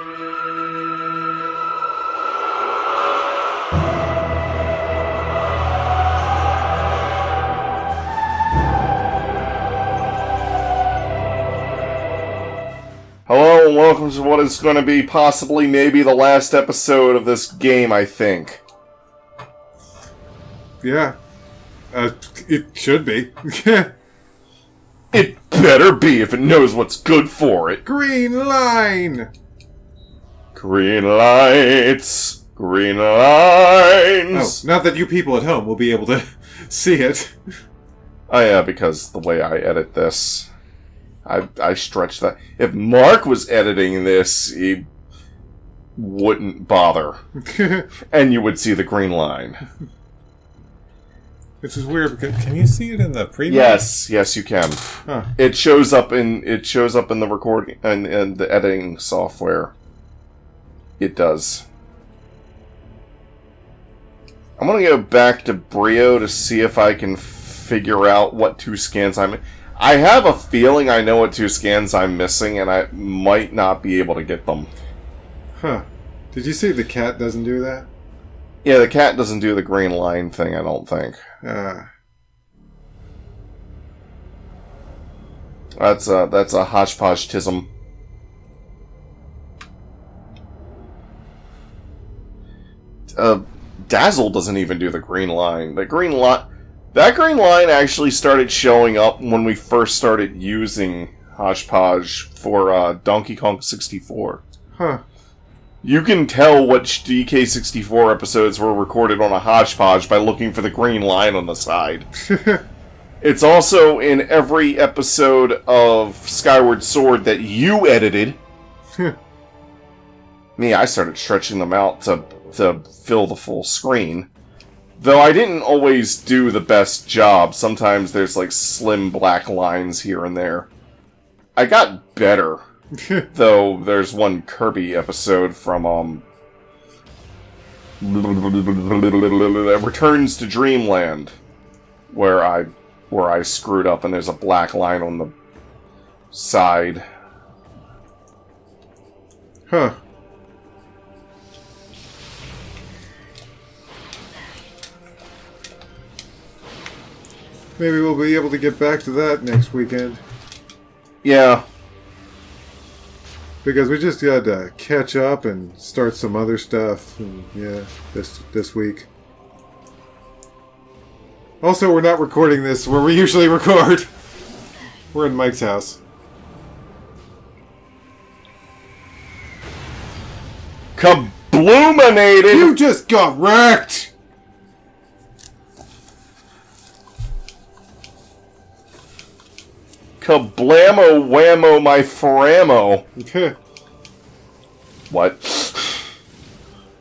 Hello and welcome to what is going to be possibly maybe the last episode of this game, I think. Yeah. It should be. It better be if it knows what's good for it. Green line! Green lights. Green lines. Oh, not that you people at home will be able to see it. Oh yeah, because the way I edit this, I stretch that. If Mark was editing this, he wouldn't bother. And you would see the green line. Which is weird because can you see it in the preview? Yes, you can. Huh. It shows up in the recording and the editing software. It does. I'm gonna go back to Brio to see if I can figure out what two scans I have a feeling I know what two scans I'm missing, and I might not be able to get them. Huh. Did you see the cat doesn't do that? Yeah, the cat doesn't do the green line thing, I don't think. That's a hodgepodge-tism. Dazzle doesn't even do the green line. That green line actually started showing up when we first started using Hodgepodge for Donkey Kong 64. Huh. You can tell which DK64 episodes were recorded on a Hodgepodge by looking for the green line on the side. It's also in every episode of Skyward Sword that you edited. Me, I started stretching them out to fill the full screen. Though I didn't always do the best job. Sometimes there's like slim black lines here and there. I got better. Though there's one Kirby episode from Returns to Dreamland where I screwed up and there's a black line on the side. Huh. Maybe we'll be able to get back to that next weekend. Yeah. Because we just got to catch up and start some other stuff. And yeah, this week. Also, we're not recording this where we usually record. We're in Mike's house. Kabluminated! You just got wrecked! Kablamo whammo my framo. Okay. What?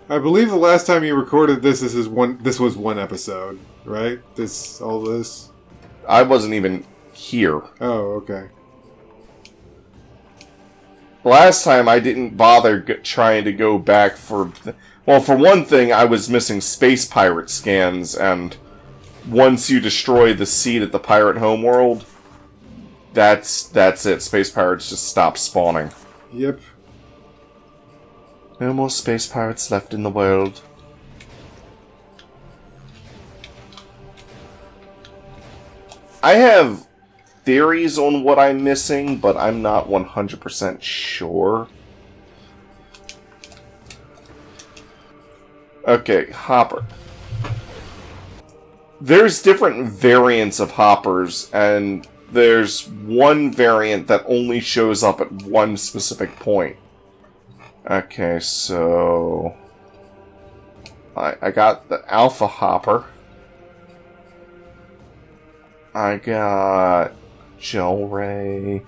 I believe the last time you recorded this was one episode, right? All this? I wasn't even here. Oh, okay. Last time I didn't bother trying to go back for... Well, for one thing, I was missing Space Pirate scans, and once you destroy the seed at the Pirate Homeworld, that's it. Space Pirates just stop spawning. Yep. No more Space Pirates left in the world. I have theories on what I'm missing, but I'm not 100% sure. Okay, Hopper. There's different variants of Hoppers, and there's one variant that only shows up at one specific point. Okay, so... I got the Alpha Hopper. I got Gel Ray,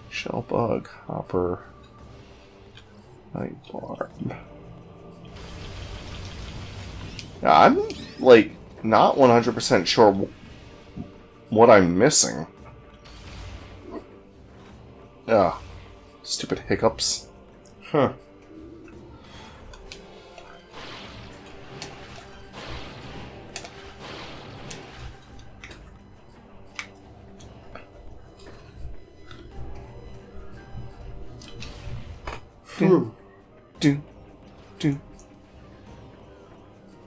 Shellbug, Hopper, Night Barb. Yeah, I'm, like, not 100% sure what I'm missing. Ugh. Stupid hiccups. Huh. Phew. Do, do.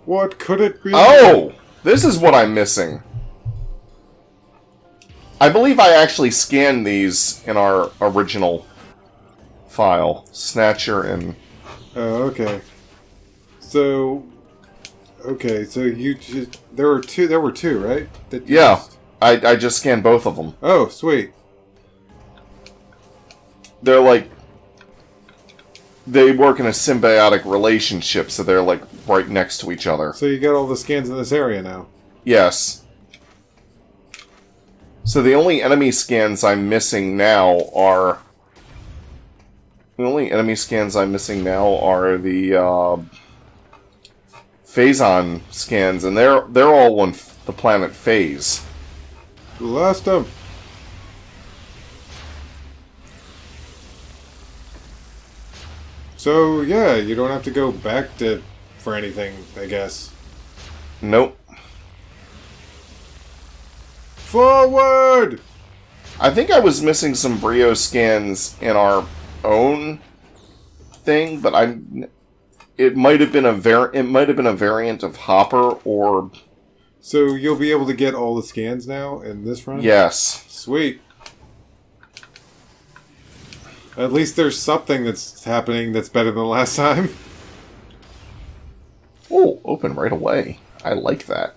What could it be? Oh! This is what I'm missing. I believe I actually scanned these in our original file. Snatcher and... Oh, okay. So... Okay, so you just... There were two, right? That you Yeah. just- I just scanned both of them. Oh, sweet. They're like... They work in a symbiotic relationship, so they're like right next to each other. So you got all the scans in this area now. Yes. So the only enemy scans I'm missing now are... The only enemy scans I'm missing now are the Phazon scans, and they're all on the planet Phase. Lost them. So yeah, you don't have to go back for anything, I guess. Nope. Forward! I think I was missing some Brio scans in our own thing, but it might have been a variant of Hopper or... So you'll be able to get all the scans now in this run? Yes. Sweet. At least there's something that's happening that's better than last time. Oh, open right away. I like that.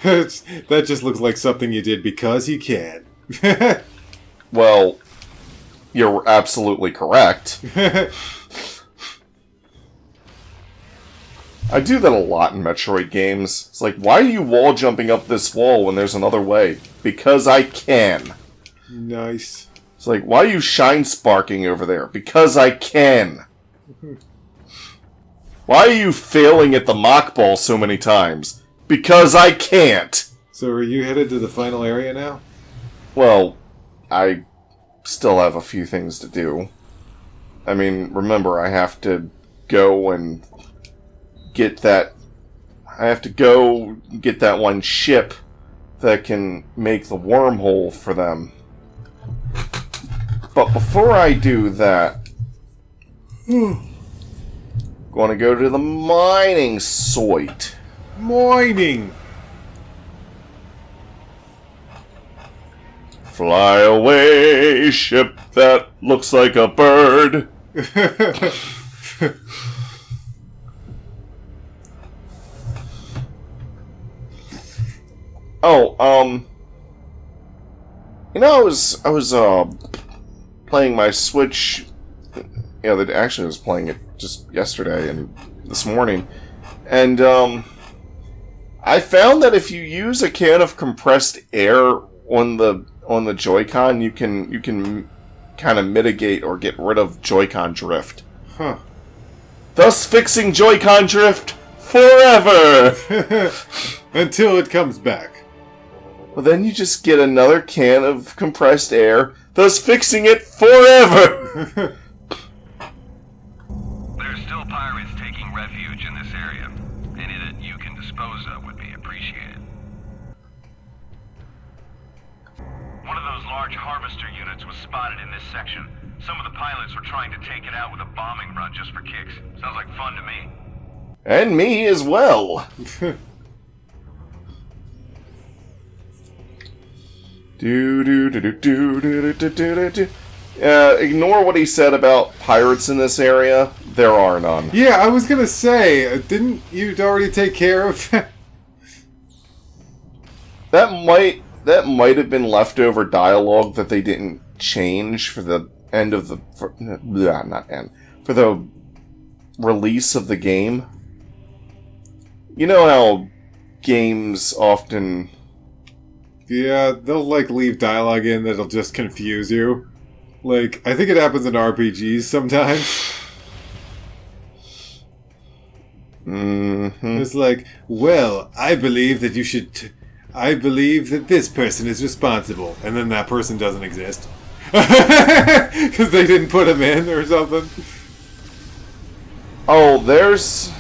That just looks like something you did because you can. Well, you're absolutely correct. I do that a lot in Metroid games. It's like, why are you wall jumping up this wall when there's another way? Because I can. Nice. It's like, why are you shine sparking over there? Because I can. Why are you failing at the mock ball so many times? Because I can't. So are you headed to the final area now? Well, I still have a few things to do. I mean, remember, I have to go and get that... I have to go get that one ship that can make the wormhole for them. But before I do that... going to go to the mining site. Mining! Fly away, ship that looks like a bird. Oh, you know, I was playing my Switch. Yeah, actually I was playing it just yesterday and this morning, and I found that if you use a can of compressed air on the Joy-Con, you can kind of mitigate or get rid of Joy-Con drift. Huh. Thus fixing Joy-Con drift forever! Until it comes back. Well, then you just get another can of compressed air, thus fixing it forever! There's still pirates taking refuge in this area. Any that you can dispose of would be appreciated. One of those large harvester units was spotted in this section. Some of the pilots were trying to take it out with a bombing run just for kicks. Sounds like fun to me. And me as well. Ignore what he said about pirates in this area. There are none. Yeah, I was gonna say, didn't you already take care of that? That might have been leftover dialogue that they didn't change for the end of the... for the release of the game. You know how games often... Yeah, they'll, leave dialogue in that'll just confuse you. I think it happens in RPGs sometimes. Mm-hmm. It's like, well, I believe that you should... I believe that this person is responsible. And then that person doesn't exist. Because they didn't put him in or something. Oh, there's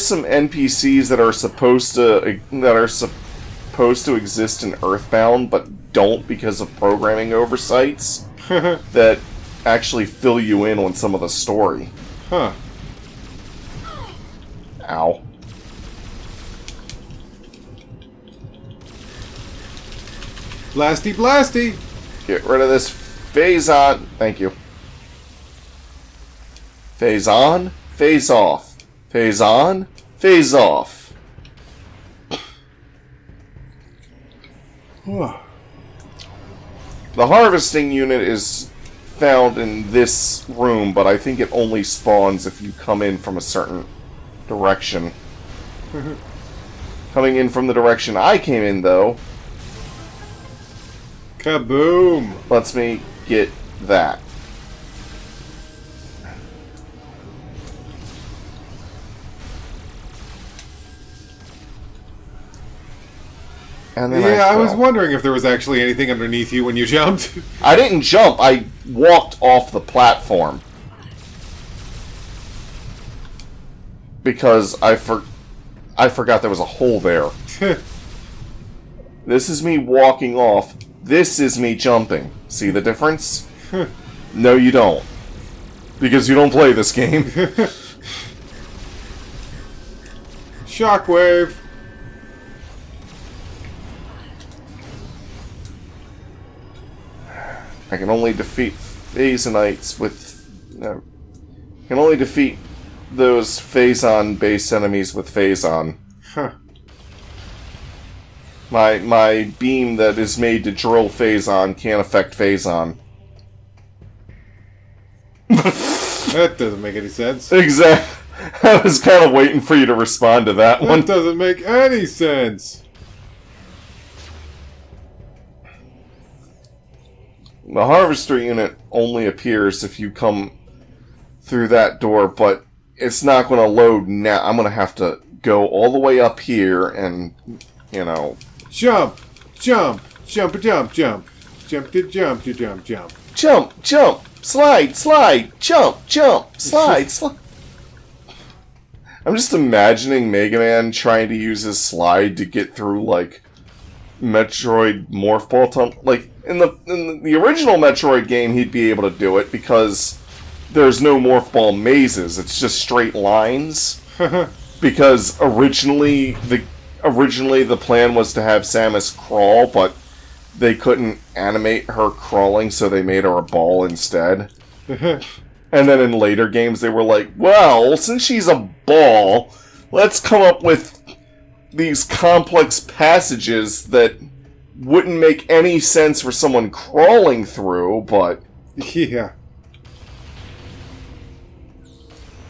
some NPCs that are supposed to exist in Earthbound, but don't because of programming oversights that actually fill you in on some of the story. Huh. Ow. Blasty, blasty! Get rid of this phase on. Thank you. Phase on, phase off. Phase on, phase off. The harvesting unit is found in this room, but I think it only spawns if you come in from a certain direction. Coming in from the direction I came in, though, kaboom! lets me get that. And then Yeah, I was fell. wondering if there was actually anything underneath you when you jumped. I didn't jump, I walked off the platform. Because I forgot there was a hole there. This is me walking off. This is me jumping. See the difference? No, you don't. Because you don't play this game. Shockwave! I can only defeat Phasonites with... No. I can only defeat those Phazon-based enemies with Phazon. Huh. My beam that is made to drill Phazon can't affect Phazon. That doesn't make any sense. Exactly. I was kind of waiting for you to respond to that one. That doesn't make any sense. The harvester unit only appears if you come through that door, but it's not going to load now. I'm going to have to go all the way up here and, you know... Jump! Jump! Jump, jump, jump. Jump, jump, jump, jump. Jump, jump, slide, slide, jump, jump, slide, slide. I'm just imagining Mega Man trying to use his slide to get through, like, Metroid Morph Ball Tunnel. Like, in the original Metroid game, he'd be able to do it because there's no Morph Ball mazes. It's just straight lines. Because originally the plan was to have Samus crawl, but they couldn't animate her crawling, so they made her a ball instead. And then in later games, they were like, well, since she's a ball, let's come up with these complex passages that wouldn't make any sense for someone crawling through, but... Yeah.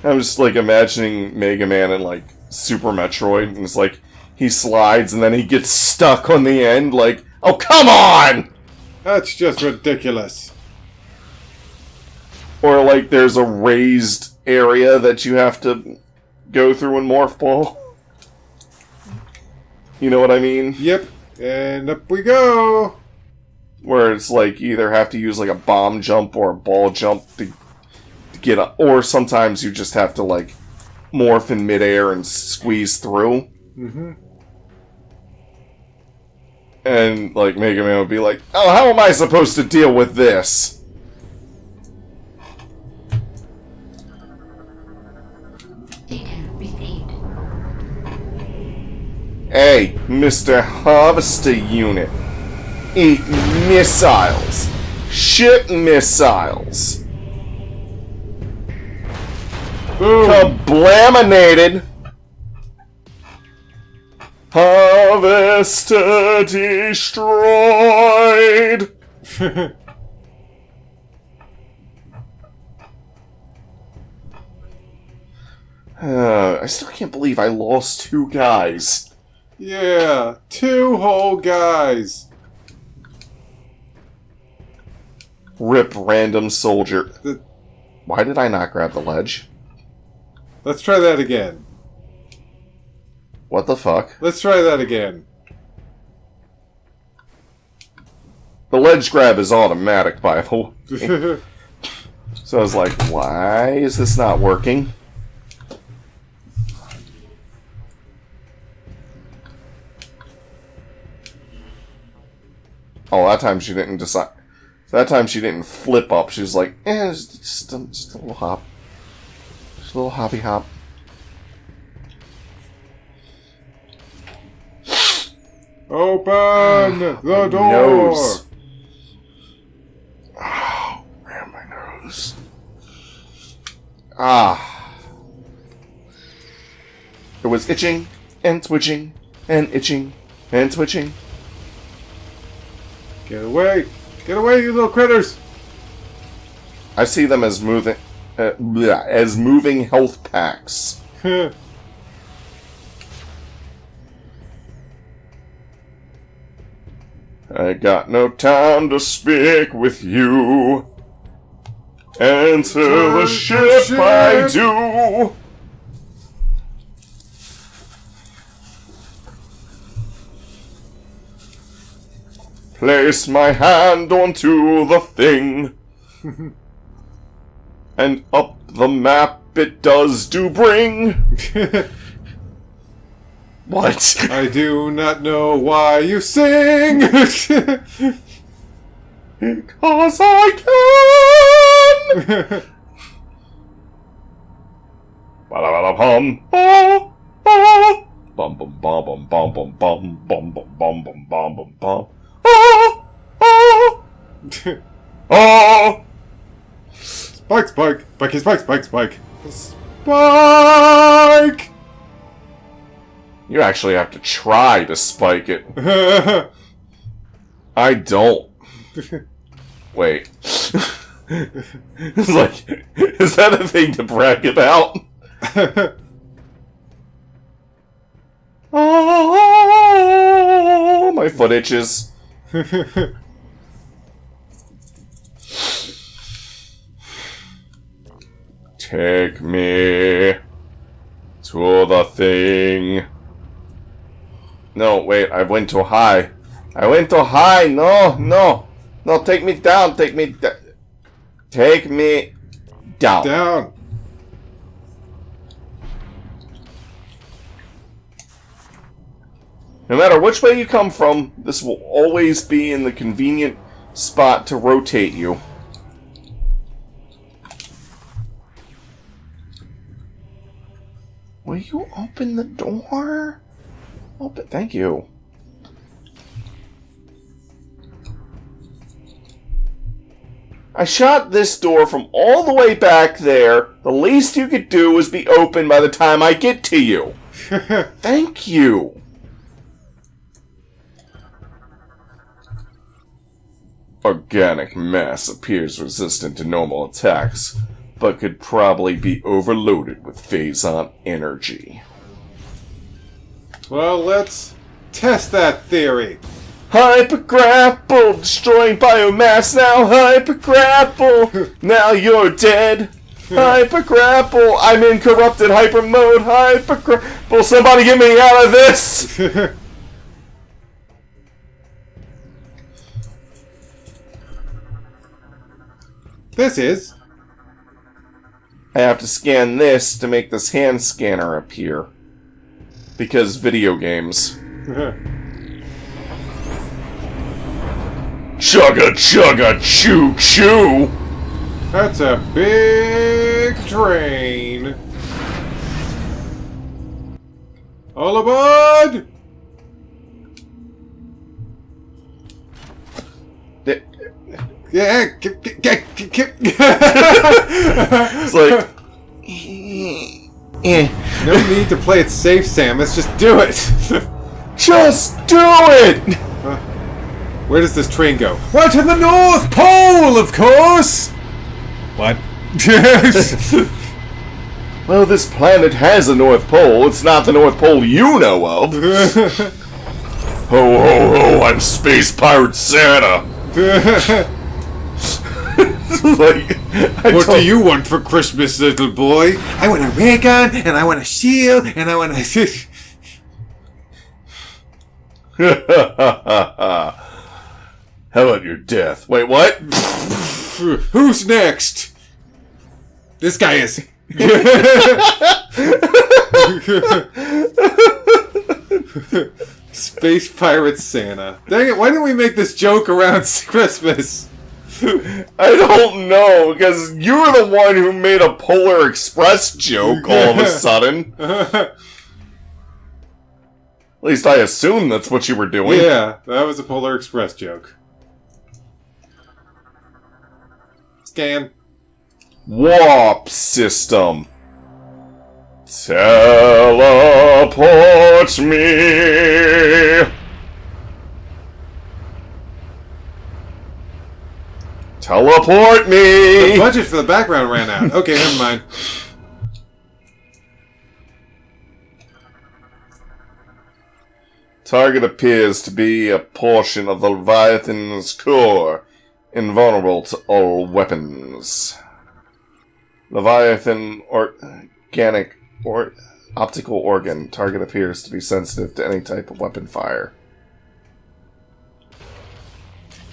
I'm just, like, imagining Mega Man in, like, Super Metroid, and it's like, he slides, and then he gets stuck on the end, like, oh, come on! That's just ridiculous. Or, like, there's a raised area that you have to go through in Morph Ball. You know what I mean? Yep. And up we go! Where it's like, you either have to use, like, a bomb jump or a ball jump to get up. Or sometimes you just have to, like, morph in midair and squeeze through. Mm-hmm. And, like, Mega Man would be like, oh, how am I supposed to deal with this? Data received. Hey, Mr. Harvester Unit. Eat missiles. Ship missiles. Boom! Kablaminated. Harvester destroyed. I still can't believe I lost 2 guys. Yeah, 2 whole guys. Rip random soldier. The- Why did I not grab the ledge? Let's try that again. What the fuck? Let's try that again. The ledge grab is automatic, by the way. So I was like, why is this not working? Oh, that time she didn't decide. That time she didn't flip up. She was like, just a little hop. Just a little hoppy hop. Open the door! Nose. Oh, man, my nose. Ah. It was itching and twitching and itching and twitching. Get away! Get away, you little critters! I see them as moving health packs. I got no time to speak with you. Enter the ship, I do. Place my hand onto the thing. And up the map it do bring. What? I do not know why you sing! Because I can! Ba-da-ba-da-bum. Bum bum bum bum bum bum bum bum bum bum bum bum bum bum. Oh! Spike, spike! Spikey, spike, spike, spike! Spike! You actually have to try to spike it. I don't. Wait. It's like, is that a thing to brag about? Oh, my foot itches. Take me to the thing. No, wait, I went too high. I went too high. No, no. No, take me down. Take me down. Take me down. Down. No matter which way you come from, this will always be in the convenient spot to rotate you. Will you open the door? Open. Thank you. I shot this door from all the way back there. The least you could do is be open by the time I get to you. Thank you. Organic mass appears resistant to normal attacks, but could probably be overloaded with phazon energy. Well, let's test that theory. Hypergrapple, destroying biomass now. Hypergrapple, now you're dead. Hypergrapple, I'm in corrupted hyper mode. Hypergrapple, somebody get me out of this. This is. I have to scan this to make this hand scanner appear. Because video games. Chugga chugga choo choo! That's a big train. All aboard! Yeah, It's like... No need to play it safe, Samus. Just do it. Just do it! Where does this train go? Well, to the North Pole, of course! What? Well, this planet has a North Pole. It's not the North Pole you know of. Ho ho ho, I'm Space Pirate Santa. Like, what do you want for Christmas, little boy? I want a ray gun, and I want a shield, and I want a... How about your death? Wait, what? Who's next? This guy is. Space Pirate Santa. Dang it, why didn't we make this joke around Christmas? I don't know, because you were the one who made a Polar Express joke all of a sudden. At least I assume that's what you were doing. Yeah, that was a Polar Express joke. Scan. Warp system. Teleport me. Teleport me. The budget for the background ran out. Okay, never mind. Target appears to be a portion of the Leviathan's core, invulnerable to all weapons. Leviathan organic or optical organ. Target appears to be sensitive to any type of weapon fire.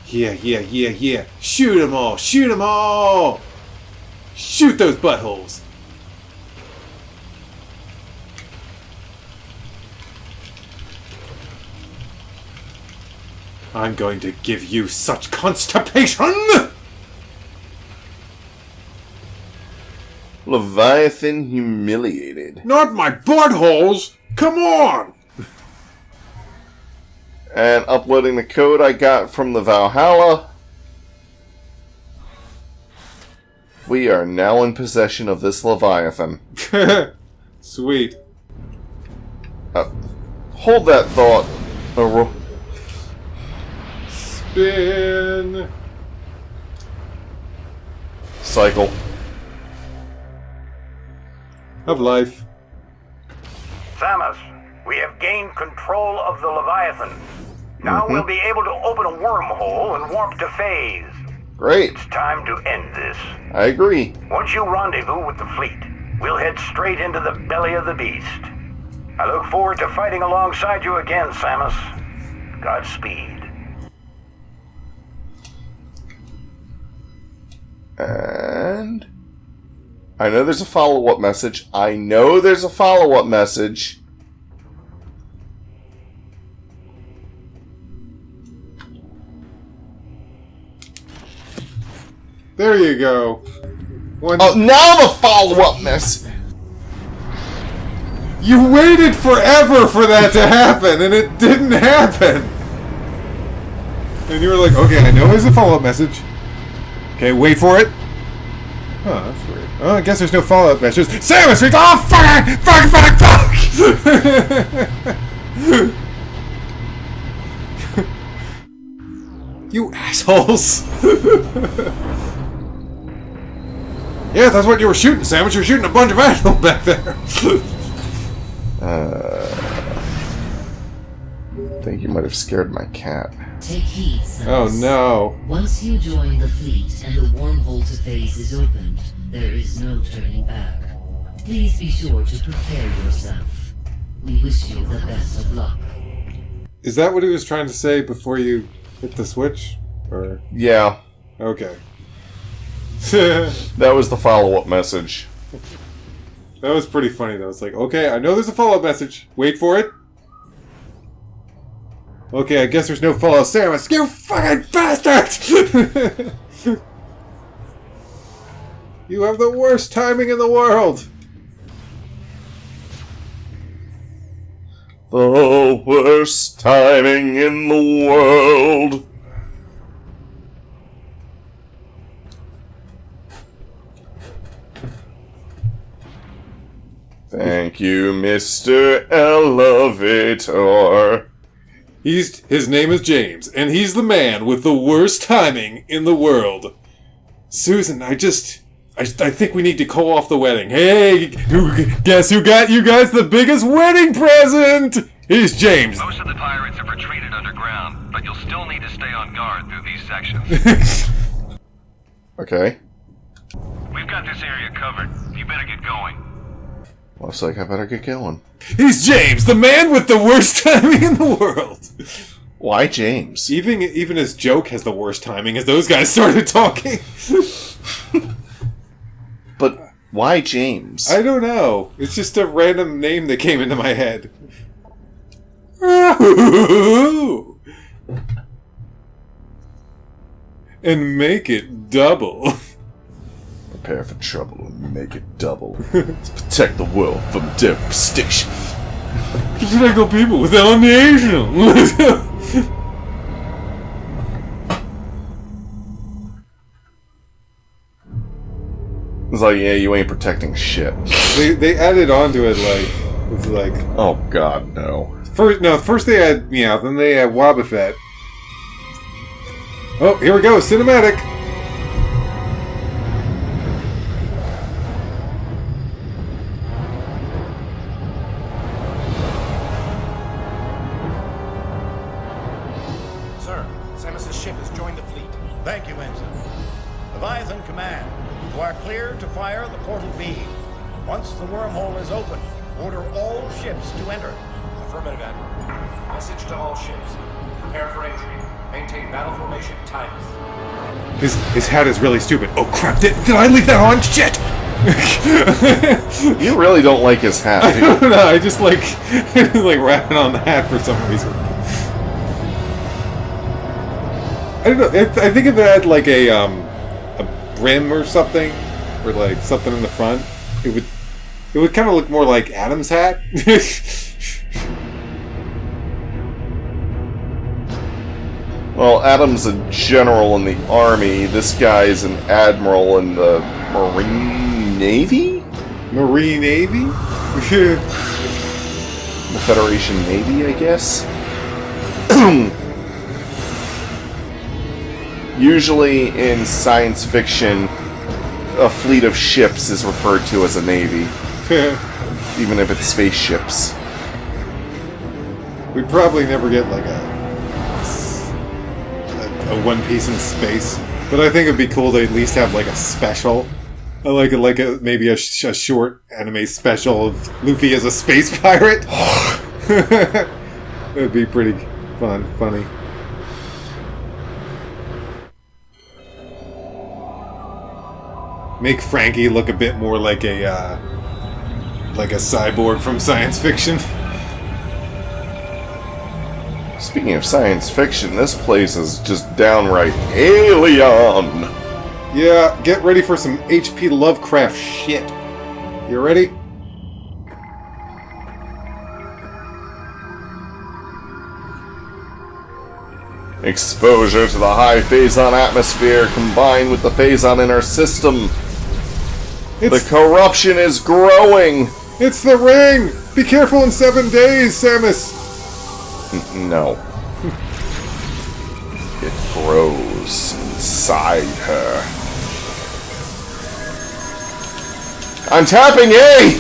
Yeah. Shoot them all! Shoot them all! Shoot those buttholes! I'm going to give you such constipation! Leviathan humiliated. Not my buttholes! Come on! And uploading the code I got from the Valhalla. We are now in possession of this Leviathan. Sweet. Hold that thought. Spin. Cycle. Of life. Samus, we have gained control of the Leviathan. Now we'll be able to open a wormhole and warp to phase. Great. It's time to end this. I agree. Once you rendezvous with the fleet, we'll head straight into the belly of the beast. I look forward to fighting alongside you again, Samus. Godspeed. And I know there's a follow-up message. There you go. Oh, now the follow-up message. You waited forever for that to happen, and it didn't happen. And you were like, okay, I know there's a follow-up message. Okay, wait for it. Oh, that's weird. Oh, I guess there's no follow-up message. Samus, we fuck! You assholes! Yeah, that's what you were shooting, Samus. You were shooting a bunch of assholes back there. I think you might have scared my cat. Take heed, Samus. Oh no. Once you join the fleet and the wormhole to phase is opened, there is no turning back. Please be sure to prepare yourself. We wish you the best of luck. Is that what he was trying to say before you hit the switch? Or Yeah, okay. that was the follow-up message. That was pretty funny though. It's like, okay, I know there's a follow-up message. Wait for it. Okay, I guess there's no follow-up. Samus, you fucking bastard! You have the worst timing in the world. The worst timing in the world. Thank you, Mr. Elevator. His name is James, and he's the man with the worst timing in the world. Susan, I think we need to call off the wedding. Hey, guess who got you guys the biggest wedding present? He's James. Most of the pirates have retreated underground, but you'll still need to stay on guard through these sections. Okay. We've got this area covered. You better get going. Looks like I better get going. He's James, the man with the worst timing in the world. Why James? Even his joke has the worst timing as those guys started talking. But why James? I don't know. It's just a random name that came into my head. And make it double. Prepare for trouble and make it double. To protect the world from devastation. Protect the people without nation. It's like, yeah, you ain't protecting shit. They added on to it like it's like Oh god, no. first they had Meowth, then they had Wobbuffet. Oh, here we go, cinematic. Sir, Samus' ship has joined the fleet. Thank you, Ensign. Leviathan Command, you are clear to fire the portal beam. Once the wormhole is open, order all ships to enter. Affirmative, Admiral. Message to all ships. Prepare for entry. Maintain battle formation timeless. His hat is really stupid. Oh crap! Did I leave that on? Shit! You really don't like his hat, I do don't you? know. I just like rapping on the hat for some reason. I don't know. I think if it had like a brim or something, or like something in the front, it would kind of look more like Adam's hat. Well, Adam's a general in the army. This guy's an admiral in the Marine Navy? Marine Navy. The Federation Navy, I guess? Usually in science fiction, a fleet of ships is referred to as a navy. Even if it's spaceships. We'd probably never get like a One Piece in space, but I think it'd be cool to at least have like a special, maybe a short anime special of Luffy as a space pirate. It'd be pretty funny. Make Frankie look a bit more like a cyborg from science fiction. Speaking of science fiction, this place is just downright alien! Yeah, get ready for some H.P. Lovecraft shit. You ready? Exposure to the high phazon atmosphere combined with the phazon in our system. The corruption is growing! It's the ring! Be careful in 7 days, Samus! No. It grows inside her. I'm tapping A!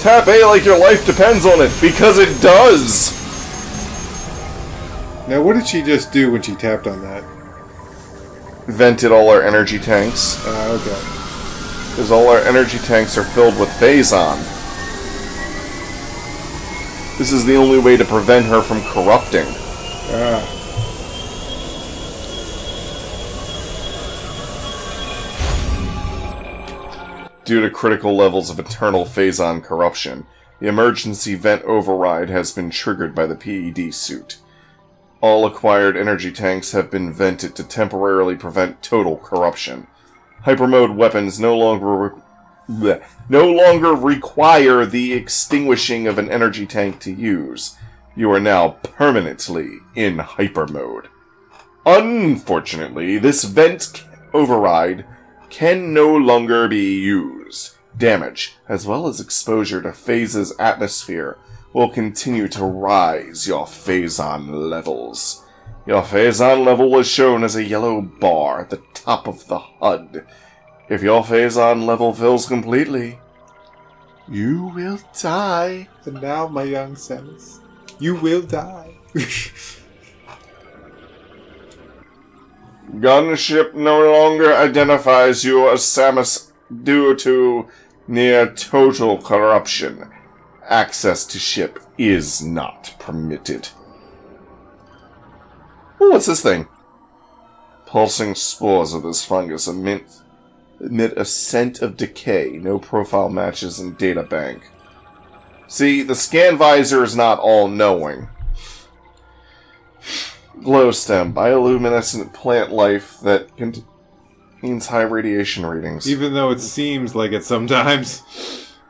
Tap A like your life depends on it, because it does! Now, what did she just do when she tapped on that? Vented all our energy tanks. Okay. Because all our energy tanks are filled with phazon. This is the only way to prevent her from corrupting. Due to critical levels of internal phazon corruption, the emergency vent override has been triggered by the PED suit. All acquired energy tanks have been vented to temporarily prevent total corruption. Hypermode weapons no longer require the extinguishing of an energy tank to use. You are now permanently in hyper mode. Unfortunately, this vent override can no longer be used. Damage, as well as exposure to Phase's atmosphere, will continue to rise your phazon levels. Your phazon level is shown as a yellow bar at the top of the HUD. If your phazon level fills completely, you will die. And now, my young Samus, you will die. Gunship no longer identifies you as Samus due to near total corruption. Access to ship is not permitted. Oh, what's this thing? Pulsing spores of this fungus emit a scent of decay. No profile matches in data bank. See, the scan visor is not all-knowing. Glowstem, bioluminescent plant life that contains high radiation readings. Even though it seems like it sometimes.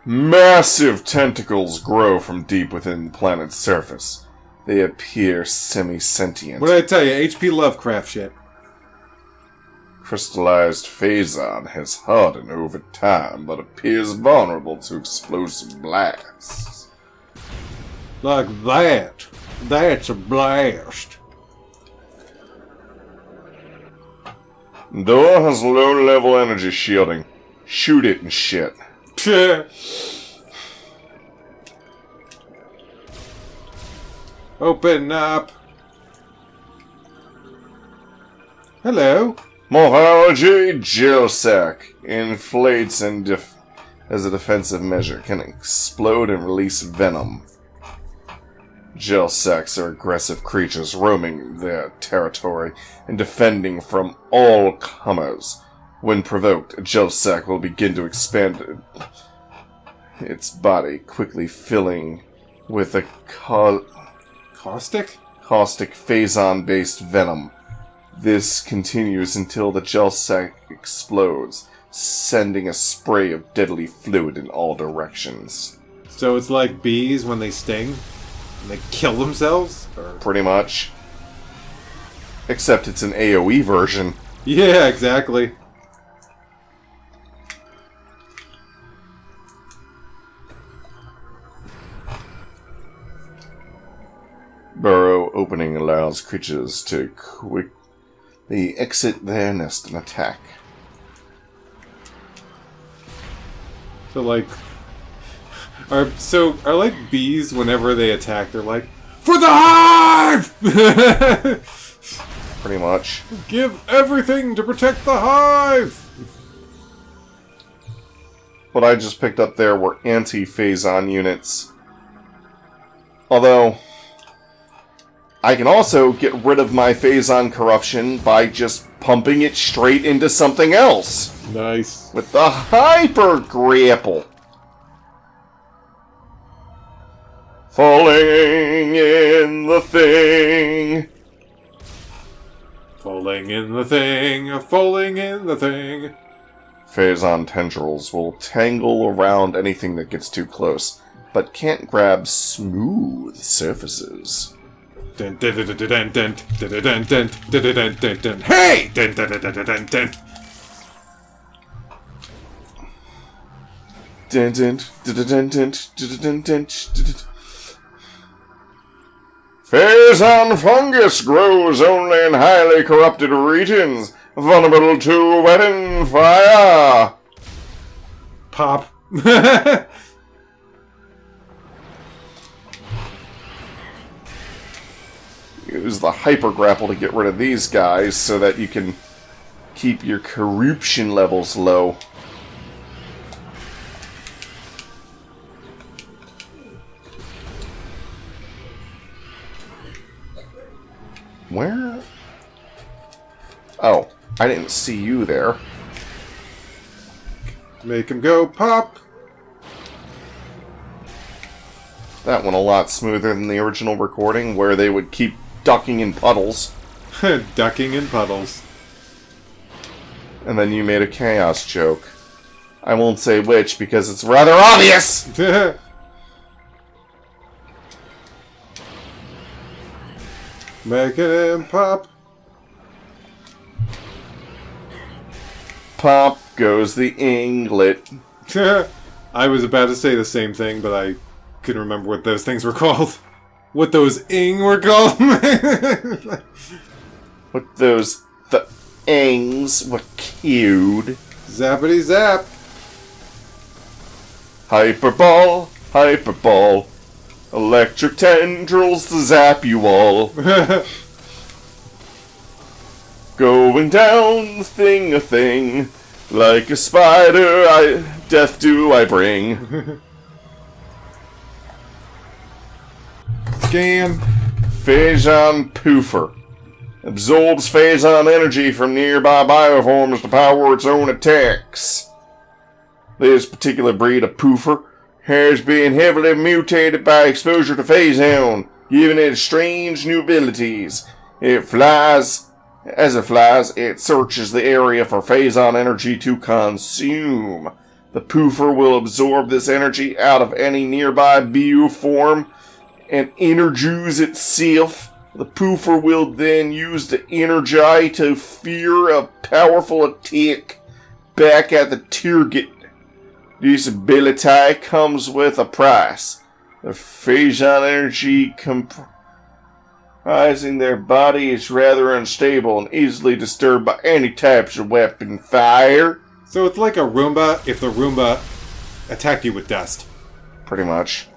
Massive tentacles grow from deep within the planet's surface. They appear semi-sentient. What did I tell you? HP Lovecraft shit. Crystallized phazon has hardened over time, but appears vulnerable to explosive blasts. Like that. That's a blast. Door has low-level energy shielding. Shoot it and shit. Open up. Hello. Morphology, gel sac. Inflates and as a defensive measure. Can explode and release venom. Gel sacs are aggressive creatures roaming their territory and defending from all comers. When provoked, a gel sac will begin to expand its body, quickly filling with a Caustic? caustic phazon-based venom. This continues until the gel sac explodes, sending a spray of deadly fluid in all directions. So it's like bees when they sting? And they kill themselves? Or... Pretty much. Except it's an AoE version. Yeah, exactly. Burrow opening allows creatures to quickly exit their nest and attack. So like... Are like bees, whenever they attack, they're like, for the hive! Pretty much. Give everything to protect the hive! What I just picked up there were anti-phazon units. Although, I can also get rid of my phazon corruption by just pumping it straight into something else. Nice. With the Hyper Grapple. Falling in the thing. Falling in the thing, falling in the thing. Phazon tendrils will tangle around anything that gets too close, but can't grab smooth surfaces. Dun, dun, dun, dun, dun, dun, dun, dun, dun, dun, dun, dun, dun. Hey! Dun, dun, dun, dun, dun, dun. Dun, dun, dun, dun, dun, dun, dun, dun, dun. Phazon fungus grows only in highly corrupted regions, vulnerable to weapon fire. Pop. Use the hyper grapple to get rid of these guys so that you can keep your corruption levels low. Where? Oh, I didn't see you there. Make him go pop. That went a lot smoother than the original recording, where they would keep ducking in puddles. Ducking in puddles. And then you made a chaos joke. I won't say which, because it's rather obvious! Making him pop. Pop goes the inglet. I was about to say the same thing, but I couldn't remember what those things were called. What those were called. What those ings were cued. Zappity zap. Hyperball, hyperball. Electric tendrils to zap you all. Going down the thing a thing. Like a spider, death do I bring. Scan. Phazon Poofer. Absorbs Phazon energy from nearby bioforms to power its own attacks. This particular breed of Poofer has been heavily mutated by exposure to Phazon, giving it strange new abilities. As it flies, it searches the area for Phazon energy to consume. The poofer will absorb this energy out of any nearby bioform and energize itself. The poofer will then use the energy to fire a powerful attack back at the target. This ability comes with a price. The Phazon energy comprising their body is rather unstable and easily disturbed by any types of weapon fire. So it's like a Roomba if the Roomba attacked you with dust. Pretty much.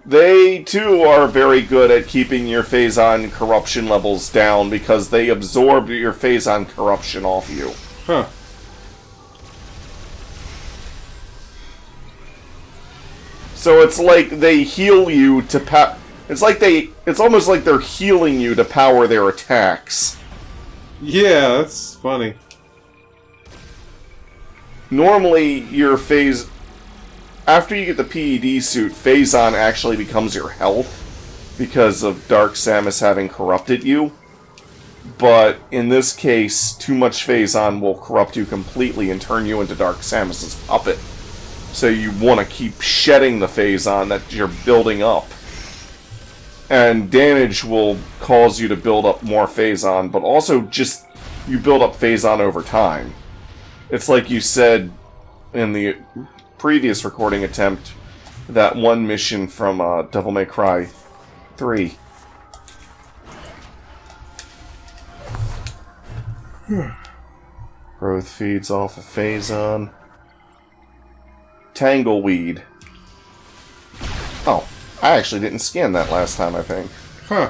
They, too, are very good at keeping your Phazon corruption levels down because they absorb your Phazon corruption off you. Huh. So it's like they heal you to it's almost like they're healing you to power their attacks. Yeah, that's funny. Normally, after you get the PED suit, Phazon actually becomes your health because of Dark Samus having corrupted you. But in this case, too much Phazon will corrupt you completely and turn you into Dark Samus's puppet. So you want to keep shedding the Phazon that you're building up. And damage will cause you to build up more Phazon, but also just you build up Phazon over time. It's like you said in the previous recording attempt, that one mission from Devil May Cry 3. Growth feeds off of Phazon. Tangleweed. Oh, I actually didn't scan that last time, I think. Huh.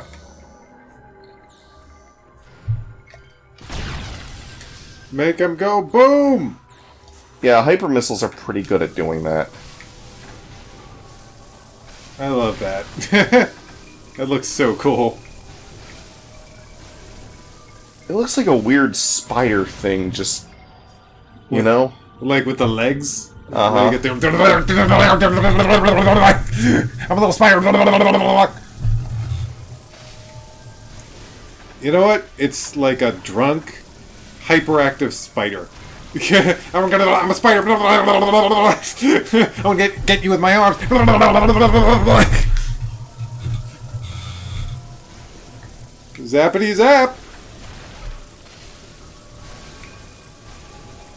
Make them go boom! Yeah, hyper missiles are pretty good at doing that. I love that. That looks so cool. It looks like a weird spider thing, just... You know? Like with the legs? Uh-huh. You get them. I'm a little spider. You know what? It's like a drunk, hyperactive spider. I'm a spider. I'm gonna get you with my arms. Zappity zap.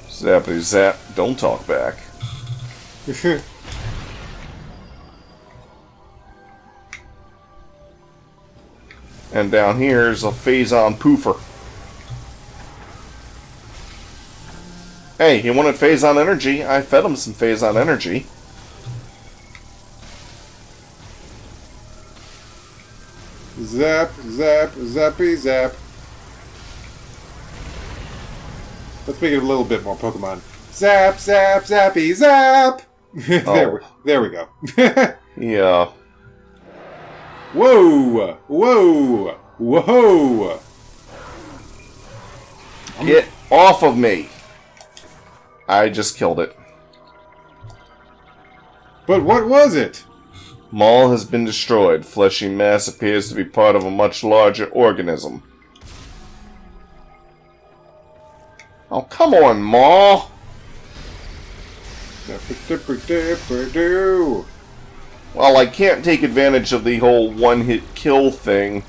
Zappity zap, don't talk back. And down here's a Phazon poofer. Hey, he wanted Phazon energy. I fed him some Phazon energy. Zap, zap, zappy zap. Let's make it a little bit more Pokemon. Zap, zap, zappy, zap! There we go. Yeah. Whoa! Whoa! Whoa! Get off of me! I just killed it. But what was it? Maul has been destroyed. Fleshy mass appears to be part of a much larger organism. Oh, come on, Maul! Well, I can't take advantage of the whole one-hit kill thing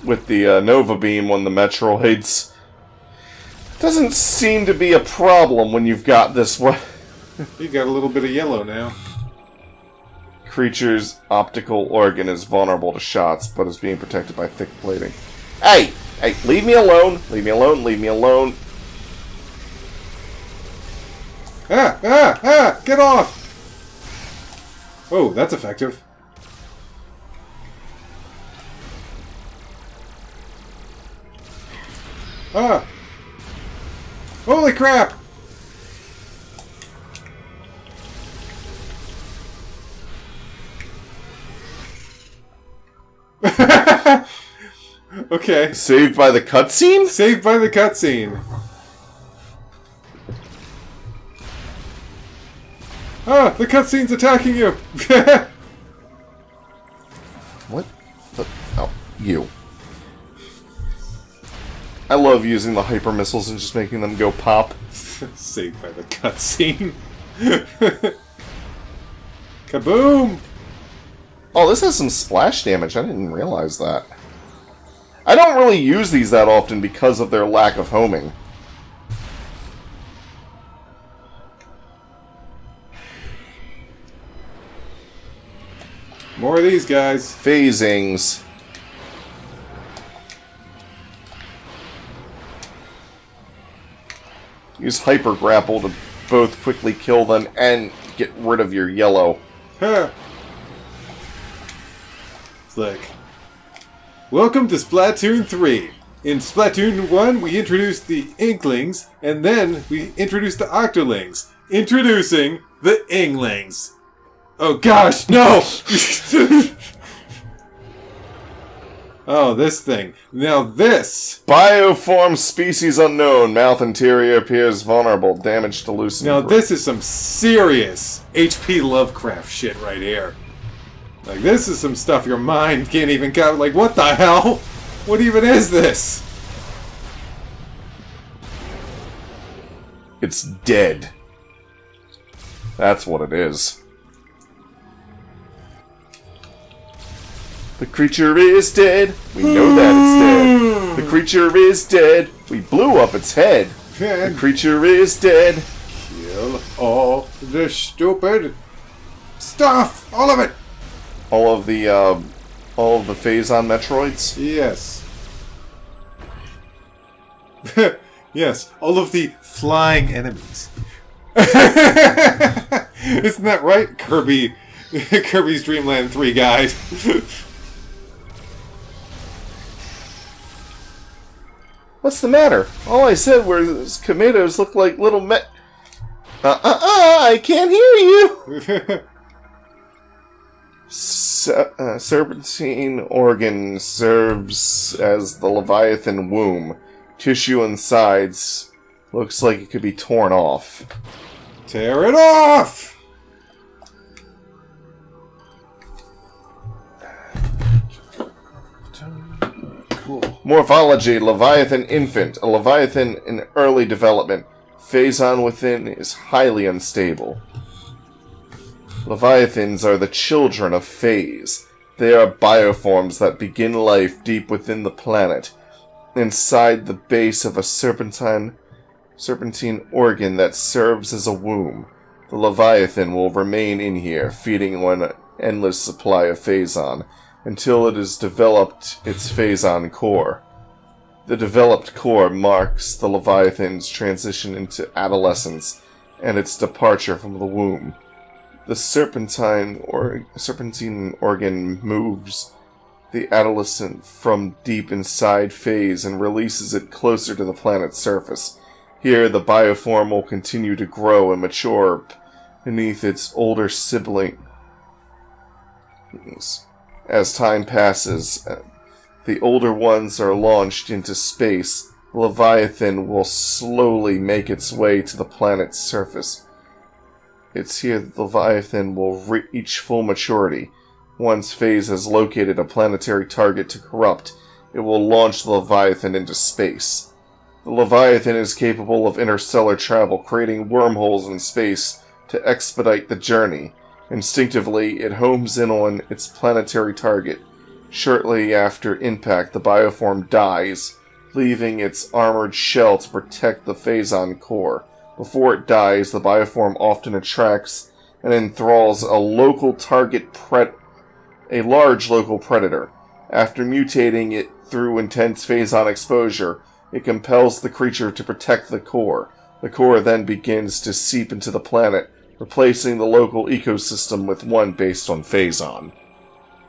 with the Nova Beam on the Metroids. Doesn't seem to be a problem when you've got this one. You got a little bit of yellow now. Creature's optical organ is vulnerable to shots, but is being protected by thick plating. Hey! Hey, leave me alone! Leave me alone, leave me alone. Ah! Ah! Ah! Get off! Oh, that's effective. Ah! Holy crap! Okay. Saved by the cutscene? Saved by the cutscene. Ah, the cutscene's attacking you! What the... Oh, you. I love using the hyper missiles and just making them go pop. Saved by the cutscene. Kaboom! Oh, this has some splash damage. I didn't realize that. I don't really use these that often because of their lack of homing. More of these guys. Phasings. Use hyper grapple to both quickly kill them and get rid of your yellow. Huh. It's like, welcome to Splatoon 3. In Splatoon 1, we introduced the Inklings, and then we introduced the Octolings. Introducing the Inglings. Oh gosh, no! Oh, this thing. Now this! Bioform species unknown. Mouth interior appears vulnerable. Damage to loosen. Now this is some serious H.P. Lovecraft shit right here. Like, this is some stuff your mind can't even cover. Like, what the hell? What even is this? It's dead. That's what it is. The creature is dead. We know that it's dead. The creature is dead. We blew up its head. The creature is dead. Kill all the stupid stuff. All of it. All of the Phazon Metroids. Yes. Yes. All of the flying enemies. Isn't that right, Kirby? Kirby's Dream Land 3 guide. What's the matter? All I said was tomatoes look like little I can't hear you! Serpentine organ serves as the Leviathan womb. Tissue and sides looks like it could be torn off. Tear it off! Cool. Morphology, Leviathan infant. A Leviathan in early development. Phazon within is highly unstable. Leviathans are the children of Phase. They are bioforms that begin life deep within the planet, inside the base of a serpentine organ that serves as a womb. The Leviathan will remain in here, feeding on an endless supply of Phazon, until it has developed its Phazon core. The developed core marks the Leviathan's transition into adolescence and its departure from the womb. The serpentine organ moves the adolescent from deep inside Phase and releases it closer to the planet's surface. Here, the bioform will continue to grow and mature beneath its older siblings. As time passes, the older ones are launched into space. The Leviathan will slowly make its way to the planet's surface. It's here that the Leviathan will reach full maturity. Once Phase has located a planetary target to corrupt, it will launch the Leviathan into space. The Leviathan is capable of interstellar travel, creating wormholes in space to expedite the journey. Instinctively, it homes in on its planetary target. Shortly after impact, the bioform dies, leaving its armored shell to protect the Phazon core. Before it dies, the bioform often attracts and enthralls a large local predator. After mutating it through intense Phazon exposure, it compels the creature to protect the core. The core then begins to seep into the planet, replacing the local ecosystem with one based on Phazon.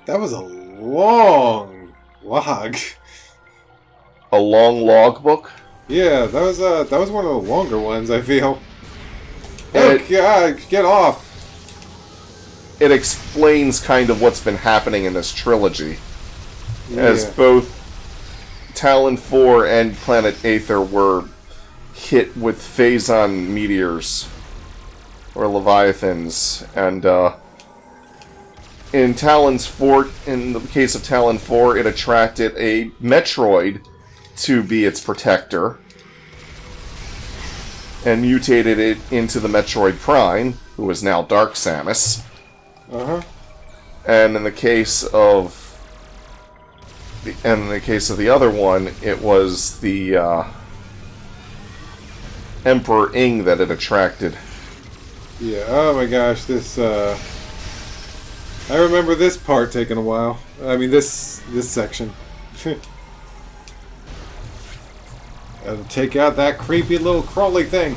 That was a long log. A long logbook? Yeah, that was one of the longer ones, I feel. And Oh god, get off! it explains kind of what's been happening in this trilogy. As Yeah. both Talon 4 and Planet Aether were hit with Phazon meteors. or leviathans, and in Talon's Fort, in the case of Talon 4, it attracted a Metroid to be its protector, and mutated it into the Metroid Prime, who is now Dark Samus. And in the case of the other one, it was the Emperor Ing that it attracted. Yeah, oh my gosh, this, I remember this part taking a while. I mean, this section. Gotta take out that creepy little crawly thing.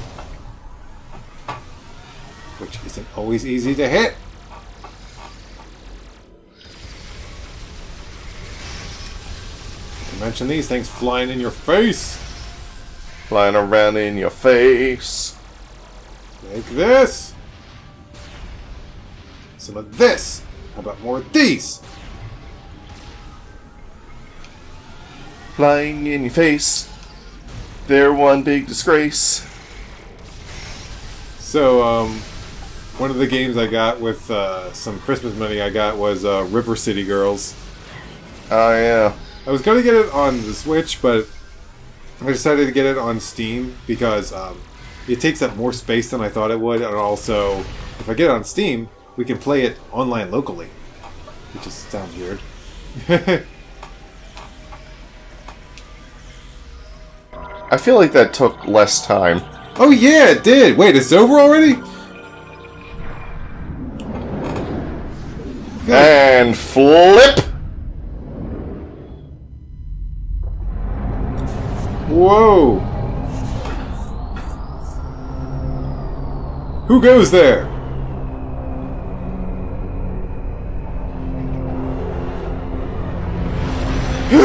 Which isn't always easy to hit. Not to mention these things flying in your face. Flying around in your face. Like this. Some of this. How about more of these? Flying in your face. They're one big disgrace. So, one of the games I got with some Christmas money I got was River City Girls. Oh, yeah. I was going to get it on the Switch, but I decided to get it on Steam because it takes up more space than I thought it would, and also, if I get it on Steam, we can play it online locally. Which just sounds weird. I feel like that took less time. Oh yeah, it did! Wait, it's over already? And flip! Whoa! Who goes there?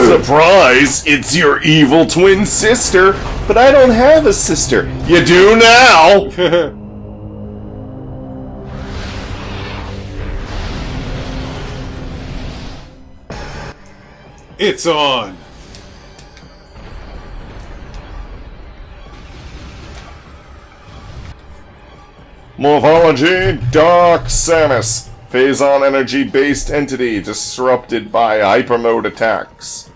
Surprise! It's your evil twin sister! But I don't have a sister! You do now! It's on! Morphology, Dark Samus. Phazon energy-based entity disrupted by hypermode attacks.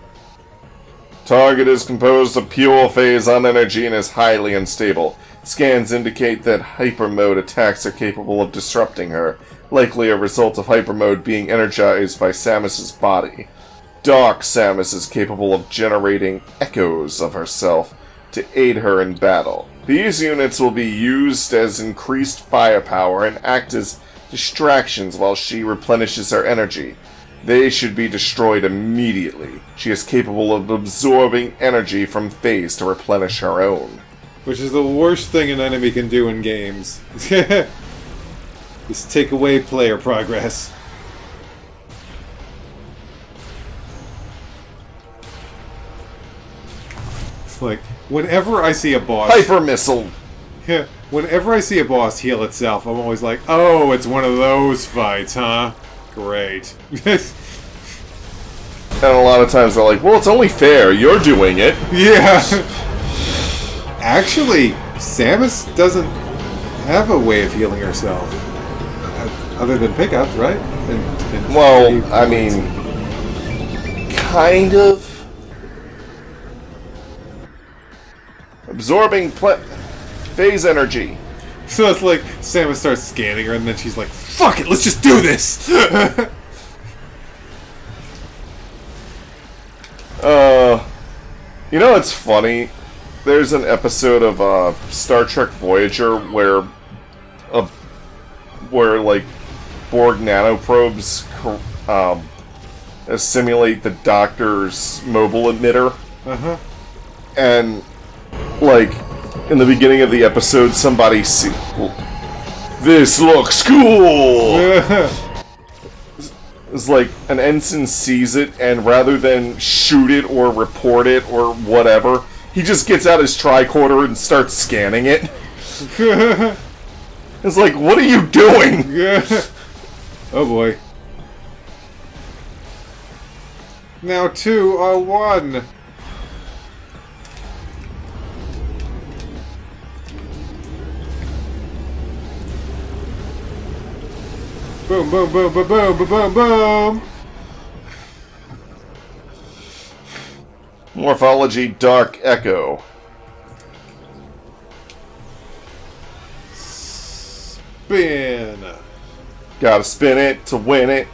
Target is composed of pure Phazon energy and is highly unstable. Scans indicate that hypermode attacks are capable of disrupting her, likely a result of hypermode being energized by Samus's body. Dark Samus is capable of generating echoes of herself to aid her in battle. These units will be used as increased firepower and act as distractions while she replenishes her energy. They should be destroyed immediately. She is capable of absorbing energy from Phase to replenish her own. Which is the worst thing an enemy can do in games. Just take away player progress. It's like, whenever I see a boss... Hyper Missile! Yeah, whenever I see a boss heal itself, I'm always like, oh, it's one of those fights, huh? Great. And a lot of times they're like, well, it's only fair, you're doing it. Yeah. Actually, Samus doesn't have a way of healing herself. Other than pickups, right? And Well, I mean, kind of. Absorbing phase energy. So it's like Samus starts scanning her, and then she's like, "Fuck it, let's just do this." You know, it's funny. There's an episode of Star Trek Voyager where like Borg nanoprobes simulate the Doctor's mobile emitter. And like in the beginning of the episode, somebody this looks cool. It's like an ensign sees it, and rather than shoot it or report it or whatever, he just gets out his tricorder and starts scanning it. It's like, what are you doing? Oh boy. Now 2 are 1. Boom, boom, boom, boom, boom, boom, boom, boom. Morphology Dark Echo. Spin. Gotta spin it to win it.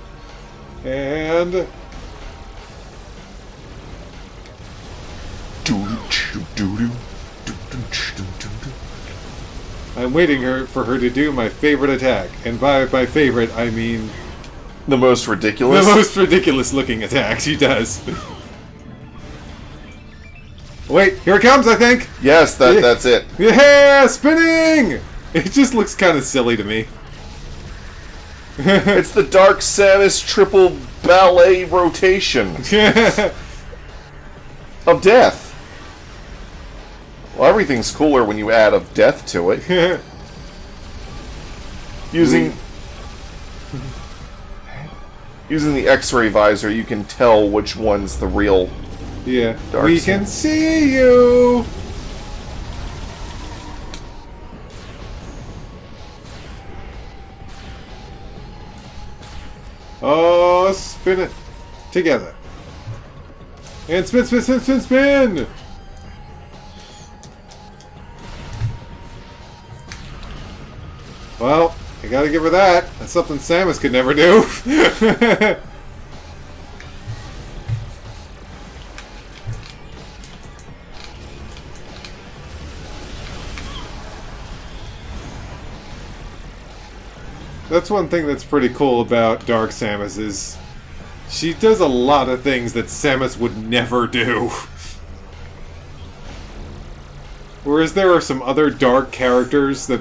And I'm waiting for her to do my favorite attack. And by my favorite, I mean The most ridiculous. the most ridiculous looking attack she does. Wait, here it comes, I think! Yes, that's it. Yeah, spinning! It just looks kind of silly to me. It's the Dark Samus triple ballet rotation of death. Well, everything's cooler when you add of death to it. Using the X-ray visor, you can tell which one's the real. Yeah. Dark We Samus. can see you! Oh, spin it together. And spin, spin, spin, spin, spin! Well, you gotta give her that. That's something Samus could never do. That's one thing that's pretty cool about Dark Samus is she does a lot of things that Samus would never do. Whereas there are some other Dark characters that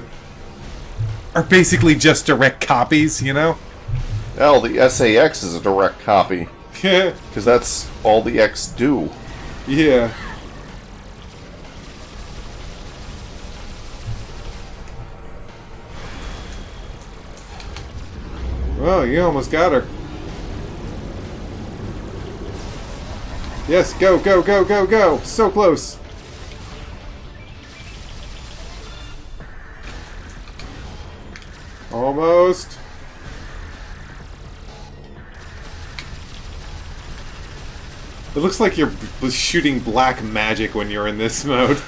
are basically just direct copies, you know? Well, the SAX is a direct copy. Yeah. Because that's all the X do. Yeah. Oh, you almost got her. Yes, go, go, go, go, go! So close! Almost. It looks like you're shooting black magic when you're in this mode.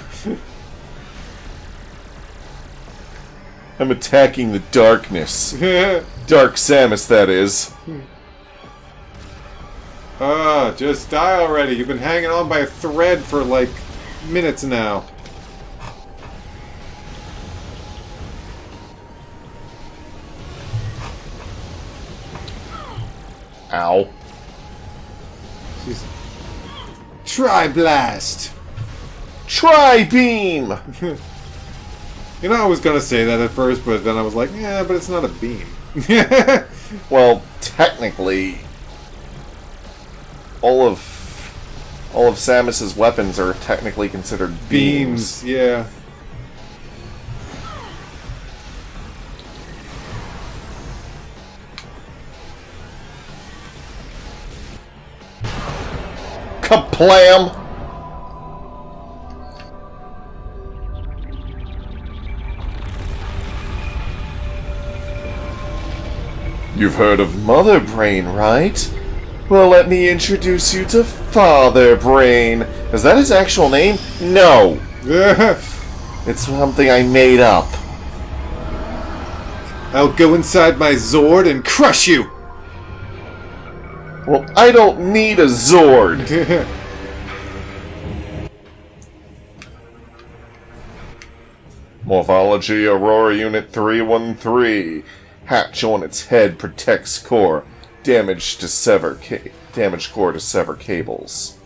I'm attacking the darkness. Dark Samus, that is. Ah, just die already. You've been hanging on by a thread for like minutes now. Ow. She's... Tri-blast! Tri-beam! You know, I was gonna say that at first, but then I was like, yeah, but it's not a beam. Well, technically, all of Samus's weapons are technically considered beams. Yeah. Kaplam! You've heard of Mother Brain, right? Well, let me introduce you to Father Brain. Is that his actual name? No! It's something I made up. I'll go inside my Zord and crush you! Well, I don't need a Zord! Morphology Aurora Unit 313. Hatch on its head protects core. Damage core to sever cables.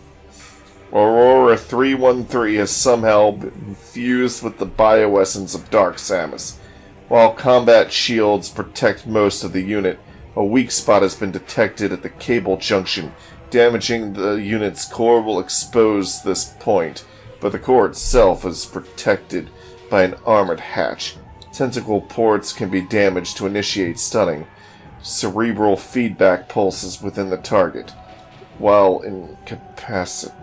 Aurora 313 has somehow been fused with the bioessence of Dark Samus. While combat shields protect most of the unit, a weak spot has been detected at the cable junction. Damaging the unit's core will expose this point, but the core itself is protected by an armored hatch. Tentacle ports can be damaged to initiate stunning. Cerebral feedback pulses within the target, while incapacitated.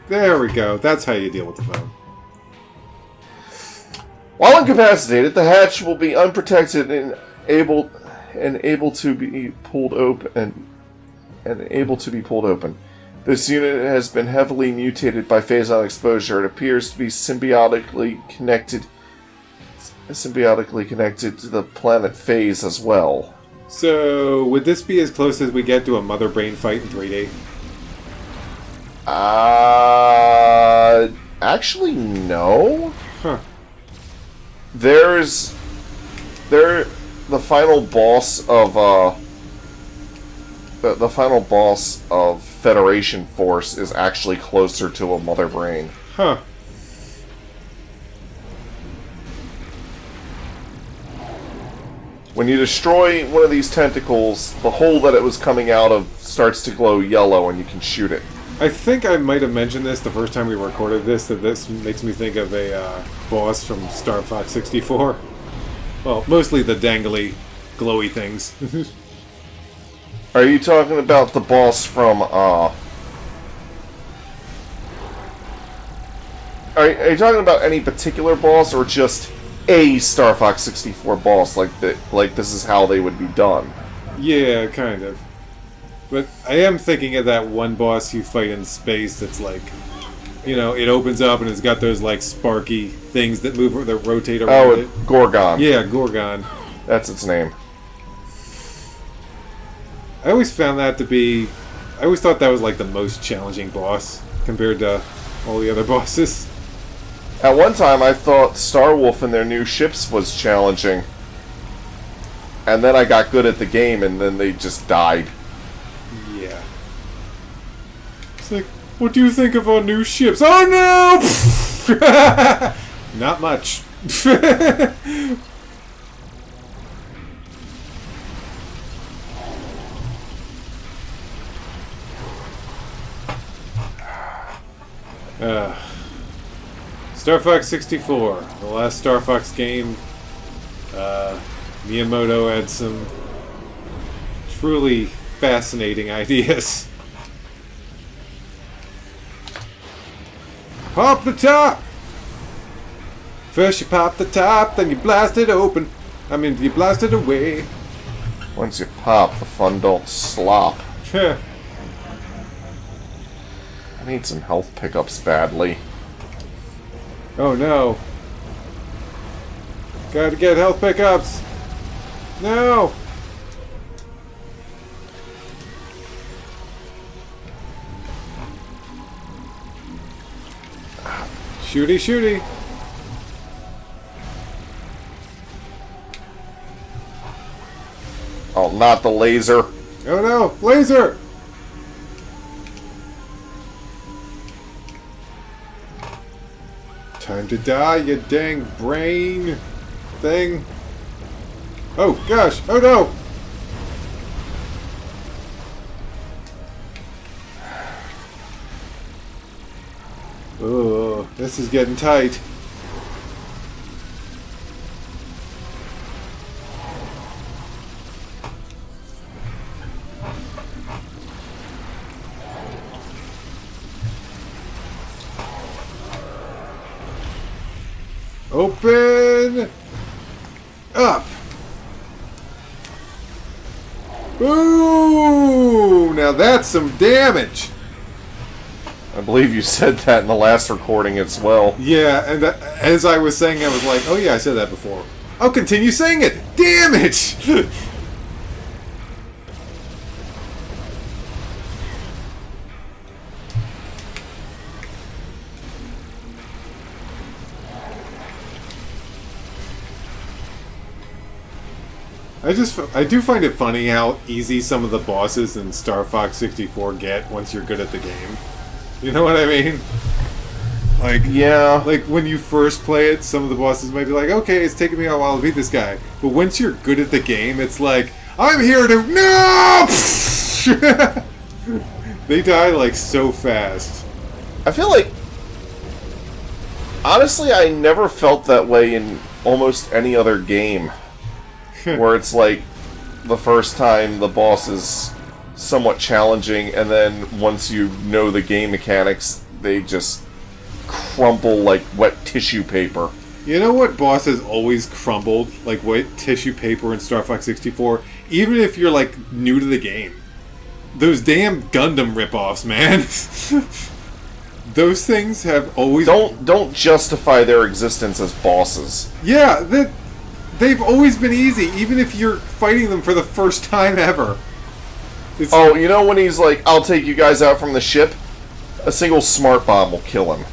There we go. That's how you deal with the phone. While incapacitated, the hatch will be unprotected and able to be pulled open. This unit has been heavily mutated by phazon exposure. It appears to be symbiotically connected to the planet Phase as well. So, would this be as close as we get to a Mother Brain fight in 3D? Actually, no. Huh. The final boss of the final boss of Federation Force is actually closer to a Mother Brain. Huh. When you destroy one of these tentacles, the hole that it was coming out of starts to glow yellow and you can shoot it. I think I might have mentioned this the first time we recorded this, that this makes me think of a boss from Star Fox 64. Well, mostly the dangly, glowy things. Are you talking about the boss from, Are you talking about any particular boss, or just a Star Fox 64 boss, like this is how they would be done? Yeah, kind of. But I am thinking of that one boss you fight in space that's like, you know, it opens up and it's got those like sparky things that move, that rotate around it. Gorgon. Yeah, Gorgon. That's its name. I always found that to be... I always thought that was like the most challenging boss compared to all the other bosses. At one time, I thought Starwolf and their new ships was challenging. And then I got good at the game, and then they just died. Yeah. It's like, what do you think of our new ships? Oh no! Not much. Star Fox 64, the last Star Fox game. Miyamoto had some truly fascinating ideas. Pop the top! First you pop the top, then you blast it open. I mean, you blast it away. Once you pop, the fun don't slop. Heh. I need some health pickups badly. Oh no. Gotta get health pickups. No! Shooty, shooty. Oh, not the laser. Oh no, laser! Time to die, you dang brain thing. Oh gosh, oh no! Oh, this is getting tight. Open up. Ooh, now that's some damage. I believe you said that in the last recording as well. Yeah, and as I was saying, I was like, oh yeah, I said that before. I'll continue saying it. Damage. I do find it funny how easy some of the bosses in Star Fox 64 get once you're good at the game. You know what I mean? Like, yeah. Like, when you first play it, some of the bosses might be like, okay, it's taking me a while to beat this guy. But once you're good at the game, it's like, I'm here to... No! They die, like, so fast. I feel like... Honestly, I never felt that way in almost any other game. Where it's like, the first time the boss is somewhat challenging, and then once you know the game mechanics, they just crumple like wet tissue paper. You know what bosses always crumbled? Like what tissue paper in Star Fox 64? Even if you're like new to the game. Those damn Gundam ripoffs, man. Those things have always... Don't justify their existence as bosses. Yeah, they've always been easy, even if you're fighting them for the first time ever. Oh, you know when he's like, I'll take you guys out from the ship? A single smart bomb will kill him.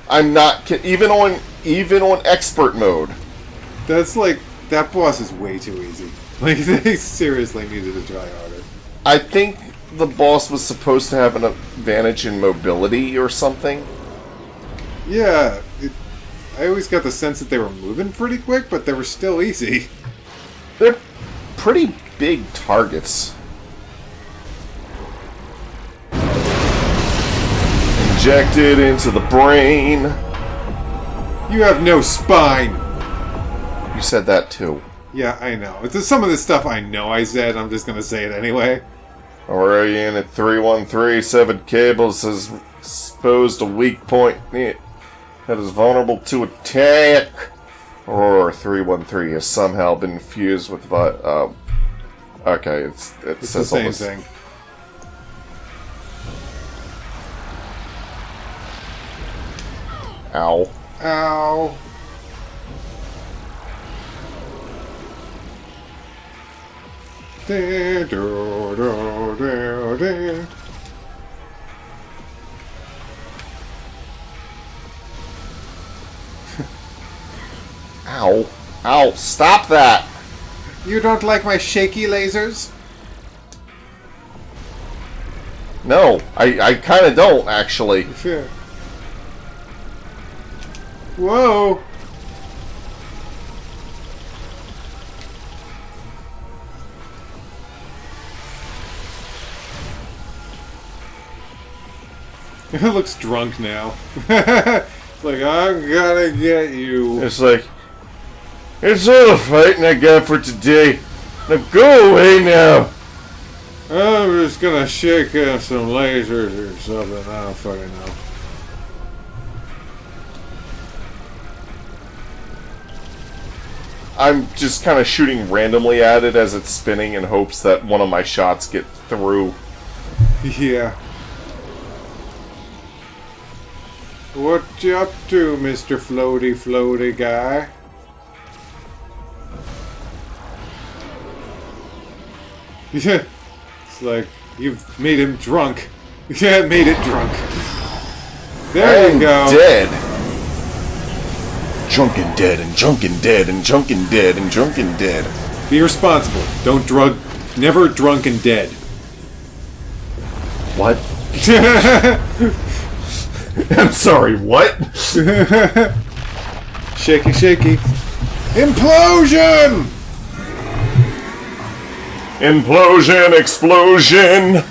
I'm not even on expert mode. That's like, that boss is way too easy. Like, they seriously needed to try harder. I think the boss was supposed to have an advantage in mobility or something. Yeah, I always got the sense that they were moving pretty quick, but they were still easy. They're pretty big targets. Injected into the brain. You have no spine. You said that too. Yeah, I know. It's some of this stuff I know I said. I'm just gonna say it anyway. Aurora at 313, 7 cables has exposed a weak point that is vulnerable to attack. Aurora 313 has somehow been fused with okay, it It's says the all same this. thing. Ow. Ow. Ow. Ow. Stop that. You don't like my shaky lasers? No, I kind of don't, actually. Sure. Whoa! It looks drunk now. Like, I'm gonna get you. It's like, it's all the fighting I got for today. Now go away now. I'm just gonna shake off some lasers or something. I don't fucking know. I'm just kind of shooting randomly at it as it's spinning in hopes that one of my shots get through. Yeah. What you up to, Mr. Floaty guy? Yeah. It's like, you've made him drunk. Yeah, made it drunk. There you go. Dead. Drunken dead and drunken dead and drunken dead and drunken dead. Be responsible. Don't drug. Never drunk and dead. What? I'm sorry, what? Shaky, shaky. Implosion! Implosion, explosion,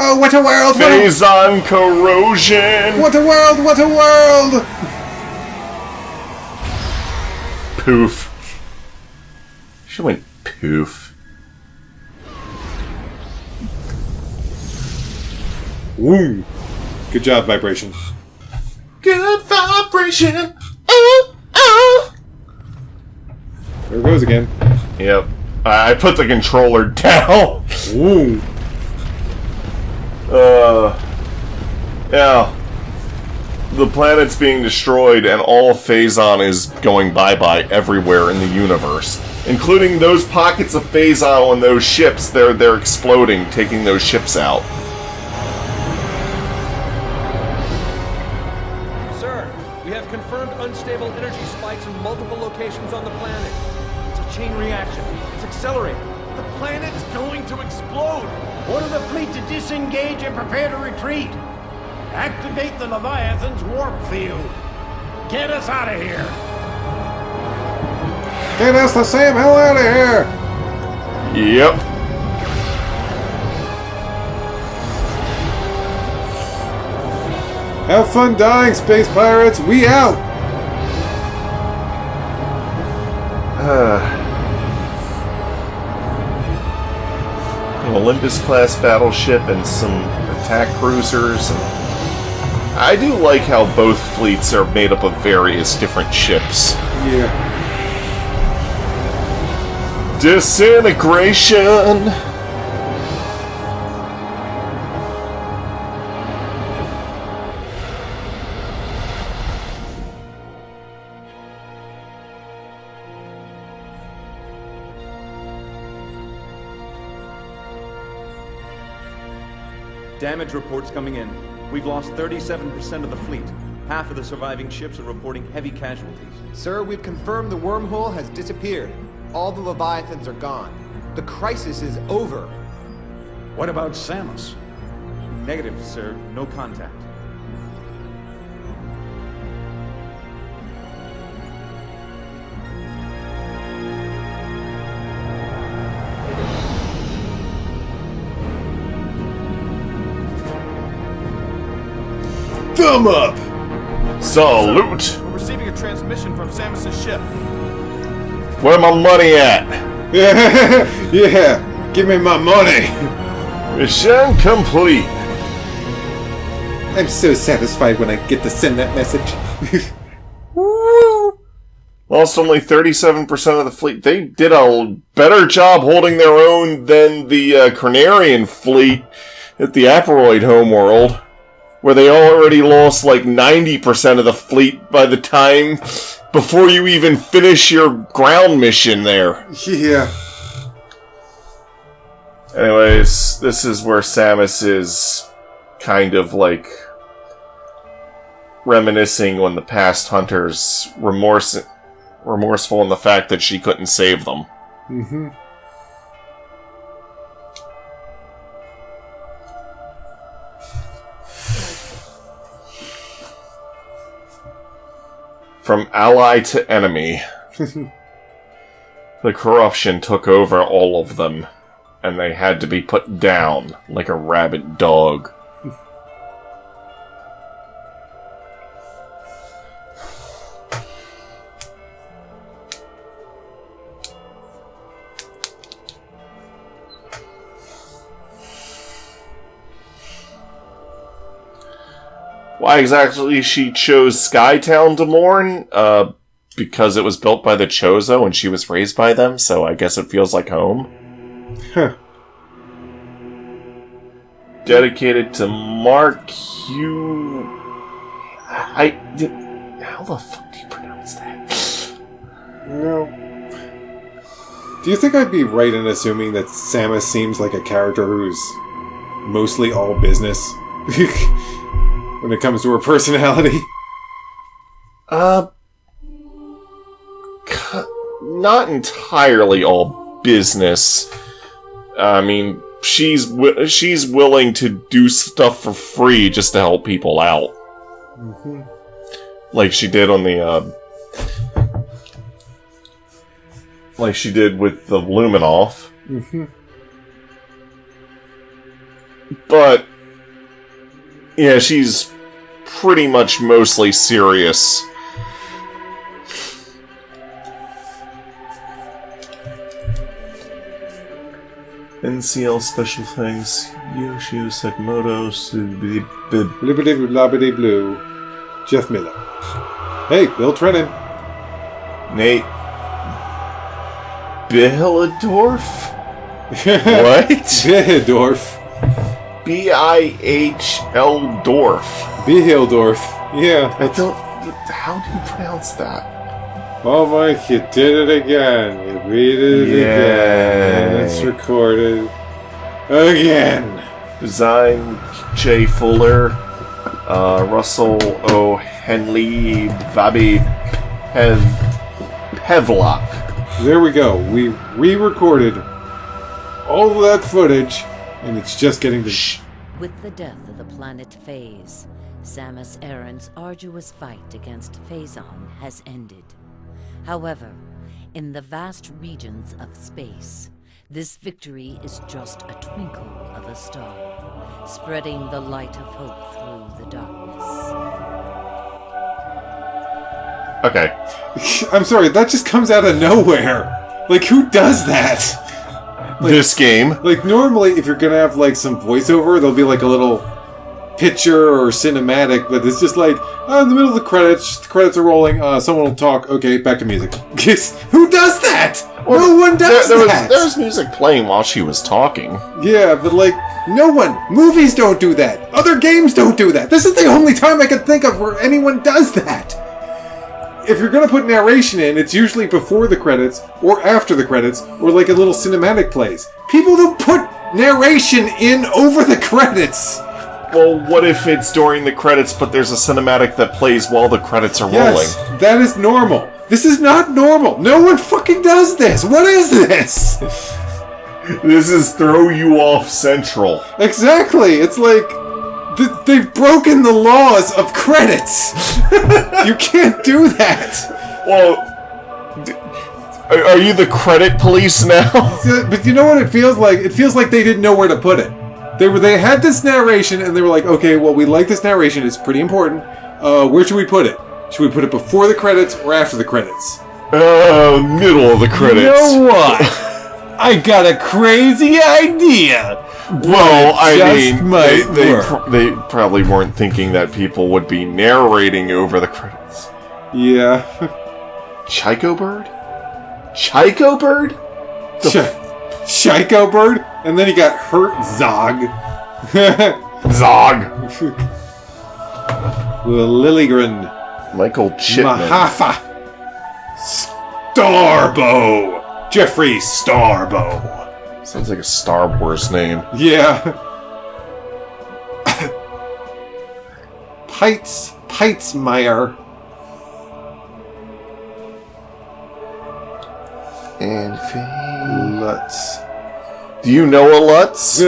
Oh, what a world! phazon corrosion. What a world! What a world! Poof. She went poof. Woo! Good job, Vibration. Good vibration. Oh, oh. There it goes again. Yep. I put the controller down. Woo! Yeah. The planet's being destroyed and all Phazon is going bye-bye everywhere in the universe. Including those pockets of Phazon on those ships. They're exploding, taking those ships out. Sir, we have confirmed unstable energy spikes in multiple locations on the planet. It's a chain reaction. It's accelerating. The planet's going to explode. Order the fleet to disengage and prepare to retreat. Activate the Leviathan's warp field. Get us out of here. Get us the same hell out of here! Yep. Have fun dying, space pirates! We out! An Olympus-class battleship and some attack cruisers. And I do like how both fleets are made up of various different ships. Yeah. Disintegration! Damage reports coming in. We've lost 37% of the fleet. Half of the surviving ships are reporting heavy casualties. Sir, we've confirmed the wormhole has disappeared. All the Leviathans are gone. The crisis is over. What about Samus? Negative, sir. No contact. Thumb up! Salute! We're receiving a transmission from Samus's ship. Where my money at? Yeah, give me my money! Mission complete. I'm so satisfied when I get to send that message. Woo! Lost only 37% of the fleet. They did a better job holding their own than the Crenarian fleet at the Aperoid homeworld, where they already lost like 90% of the fleet by the time before you even finish your ground mission there. Yeah. Anyways, this is where Samus is kind of like reminiscing on the past hunters, remorseful in the fact that she couldn't save them. Mm-hmm. From ally to enemy, the corruption took over all of them, and they had to be put down like a rabid dog. Why exactly she chose Skytown to mourn? Because it was built by the Chozo and she was raised by them, so I guess it feels like home. Huh. Dedicated to Mark Hugh... How the fuck do you pronounce that? No. Do you think I'd be right in assuming that Samus seems like a character who's mostly all business? When it comes to her personality? Not entirely all business. I mean, she's willing to do stuff for free just to help people out. Mm-hmm. Like she did on the, like she did with the Luminoff. Mm-hmm. But yeah, she's pretty much mostly serious. NCL special things. Yoshio Sakamoto. Blibbity blobbity blue. Jeff Miller. Hey, Bill Trennan. Nate Bihildorf? What? Bihildorf. Bihl Dorf. Bihildorf. Yeah. I don't. How do you pronounce that? Oh, Mike, you did it again. You read it again. And it's recorded again. Design J. Fuller, Russell O. Henley, Bobby Pevlock. There we go. We re-recorded all of that footage, and it's just getting to... With the death of the planet Phase, Samus Aran's arduous fight against Phazon has ended. However, in the vast regions of space, this victory is just a twinkle of a star, spreading the light of hope through the darkness. Okay. I'm sorry, that just comes out of nowhere. Like, who does that? Like, this game. Like, normally, if you're gonna have, like, some voiceover, there'll be, like, a little picture or cinematic, but it's just like, in the middle of the credits are rolling, someone will talk, okay, back to music. Who does that? Well, no one does that! There was music playing while she was talking. Yeah, but like, no one. Movies don't do that. Other games don't do that. This is the only time I can think of where anyone does that. If you're gonna put narration in, it's usually before the credits, or after the credits, or like a little cinematic plays. People don't put narration in over the credits! Well, what if it's during the credits, but there's a cinematic that plays while the credits are Yes, rolling? that is normal. This is not normal. No one fucking does this. What is this? This is throw you off central. Exactly. It's like they've broken the laws of credits. You can't do that. Well, are you the credit police now? But you know what it feels like? It feels like they didn't know where to put it. They had this narration and they were like, okay, well, we like this narration. It's pretty important. Where should we put it? Should we put it before the credits or after the credits? Middle of the credits. You know what? I got a crazy idea. Well, I mean, work. they probably weren't thinking that people would be narrating over the credits. Yeah. Chico Bird? Chico Bird? Chico Bird? And then he got hurt, Zog. Zog. Lilligren. Michael Chipman. Mahafa. Starbow. Jeffrey Starbow. Sounds like a Star Wars name. Yeah. Peitzmeyer. And Lutz. Do you know a Lutz?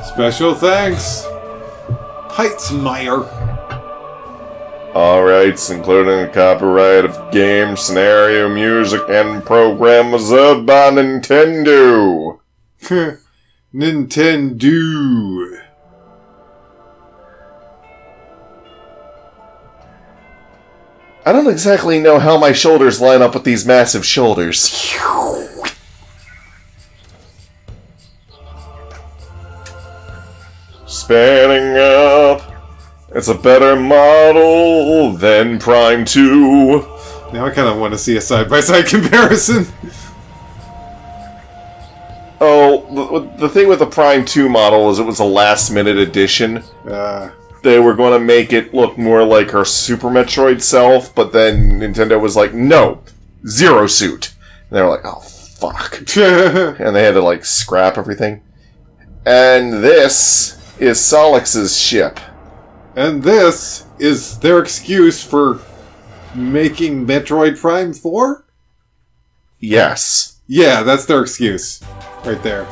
Special thanks. Peitzmeyer. All rights, including the copyright of games, scenario, music, and program reserved by Nintendo. Nintendo. I don't exactly know how my shoulders line up with these massive shoulders. Spanning up. It's a better model than Prime 2. Now I kind of want to see a side-by-side comparison. Oh, the thing with the Prime 2 model is it was a last-minute addition. They were going to make it look more like her Super Metroid self, but then Nintendo was like, no, Zero Suit. And they were like, oh, fuck. And they had to, like, scrap everything. And this is Solix's ship. And this is their excuse for making Metroid Prime 4? Yes. Yeah, that's their excuse. Right there.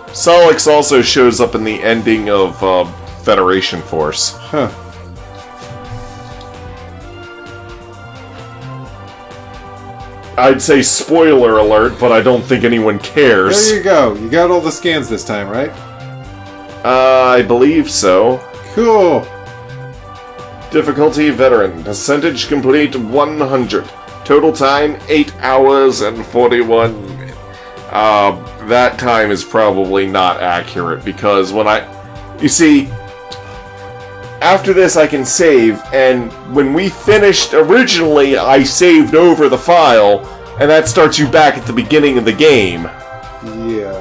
Solix also shows up in the ending of Federation Force. Huh. I'd say spoiler alert, but I don't think anyone cares. There you go. You got all the scans this time, right? I believe so. Cool. Difficulty Veteran. Percentage complete 100. Total time 8 hours and 41 minutes. That time is probably not accurate because you see, after this I can save, and when we finished originally, I saved over the file, and that starts you back at the beginning of the game. Yeah.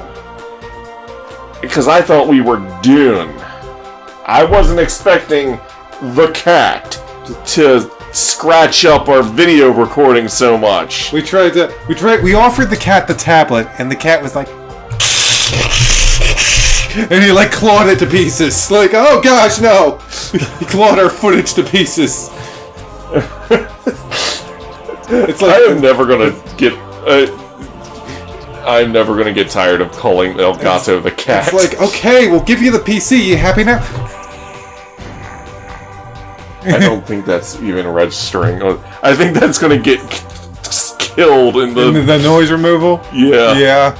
Because I thought we were done. I wasn't expecting the cat to scratch up our video recording so much. We offered the cat the tablet, and the cat was like... and he, like, clawed it to pieces. Like, oh gosh, no! He clawed our footage to pieces. It's like... I'm never gonna get tired of calling Elgato the cat. It's like, okay, we'll give you the PC. You happy now? I don't think that's even registering. I think that's gonna get killed in the noise removal? Yeah. Yeah.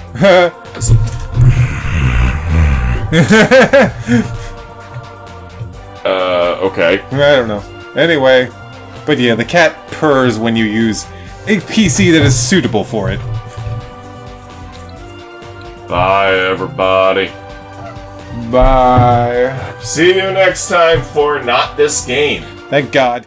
Okay. I don't know. Anyway, but yeah, the cat purrs when you use a PC that is suitable for it. Bye, everybody. Bye. See you next time for Not This Game. Thank God.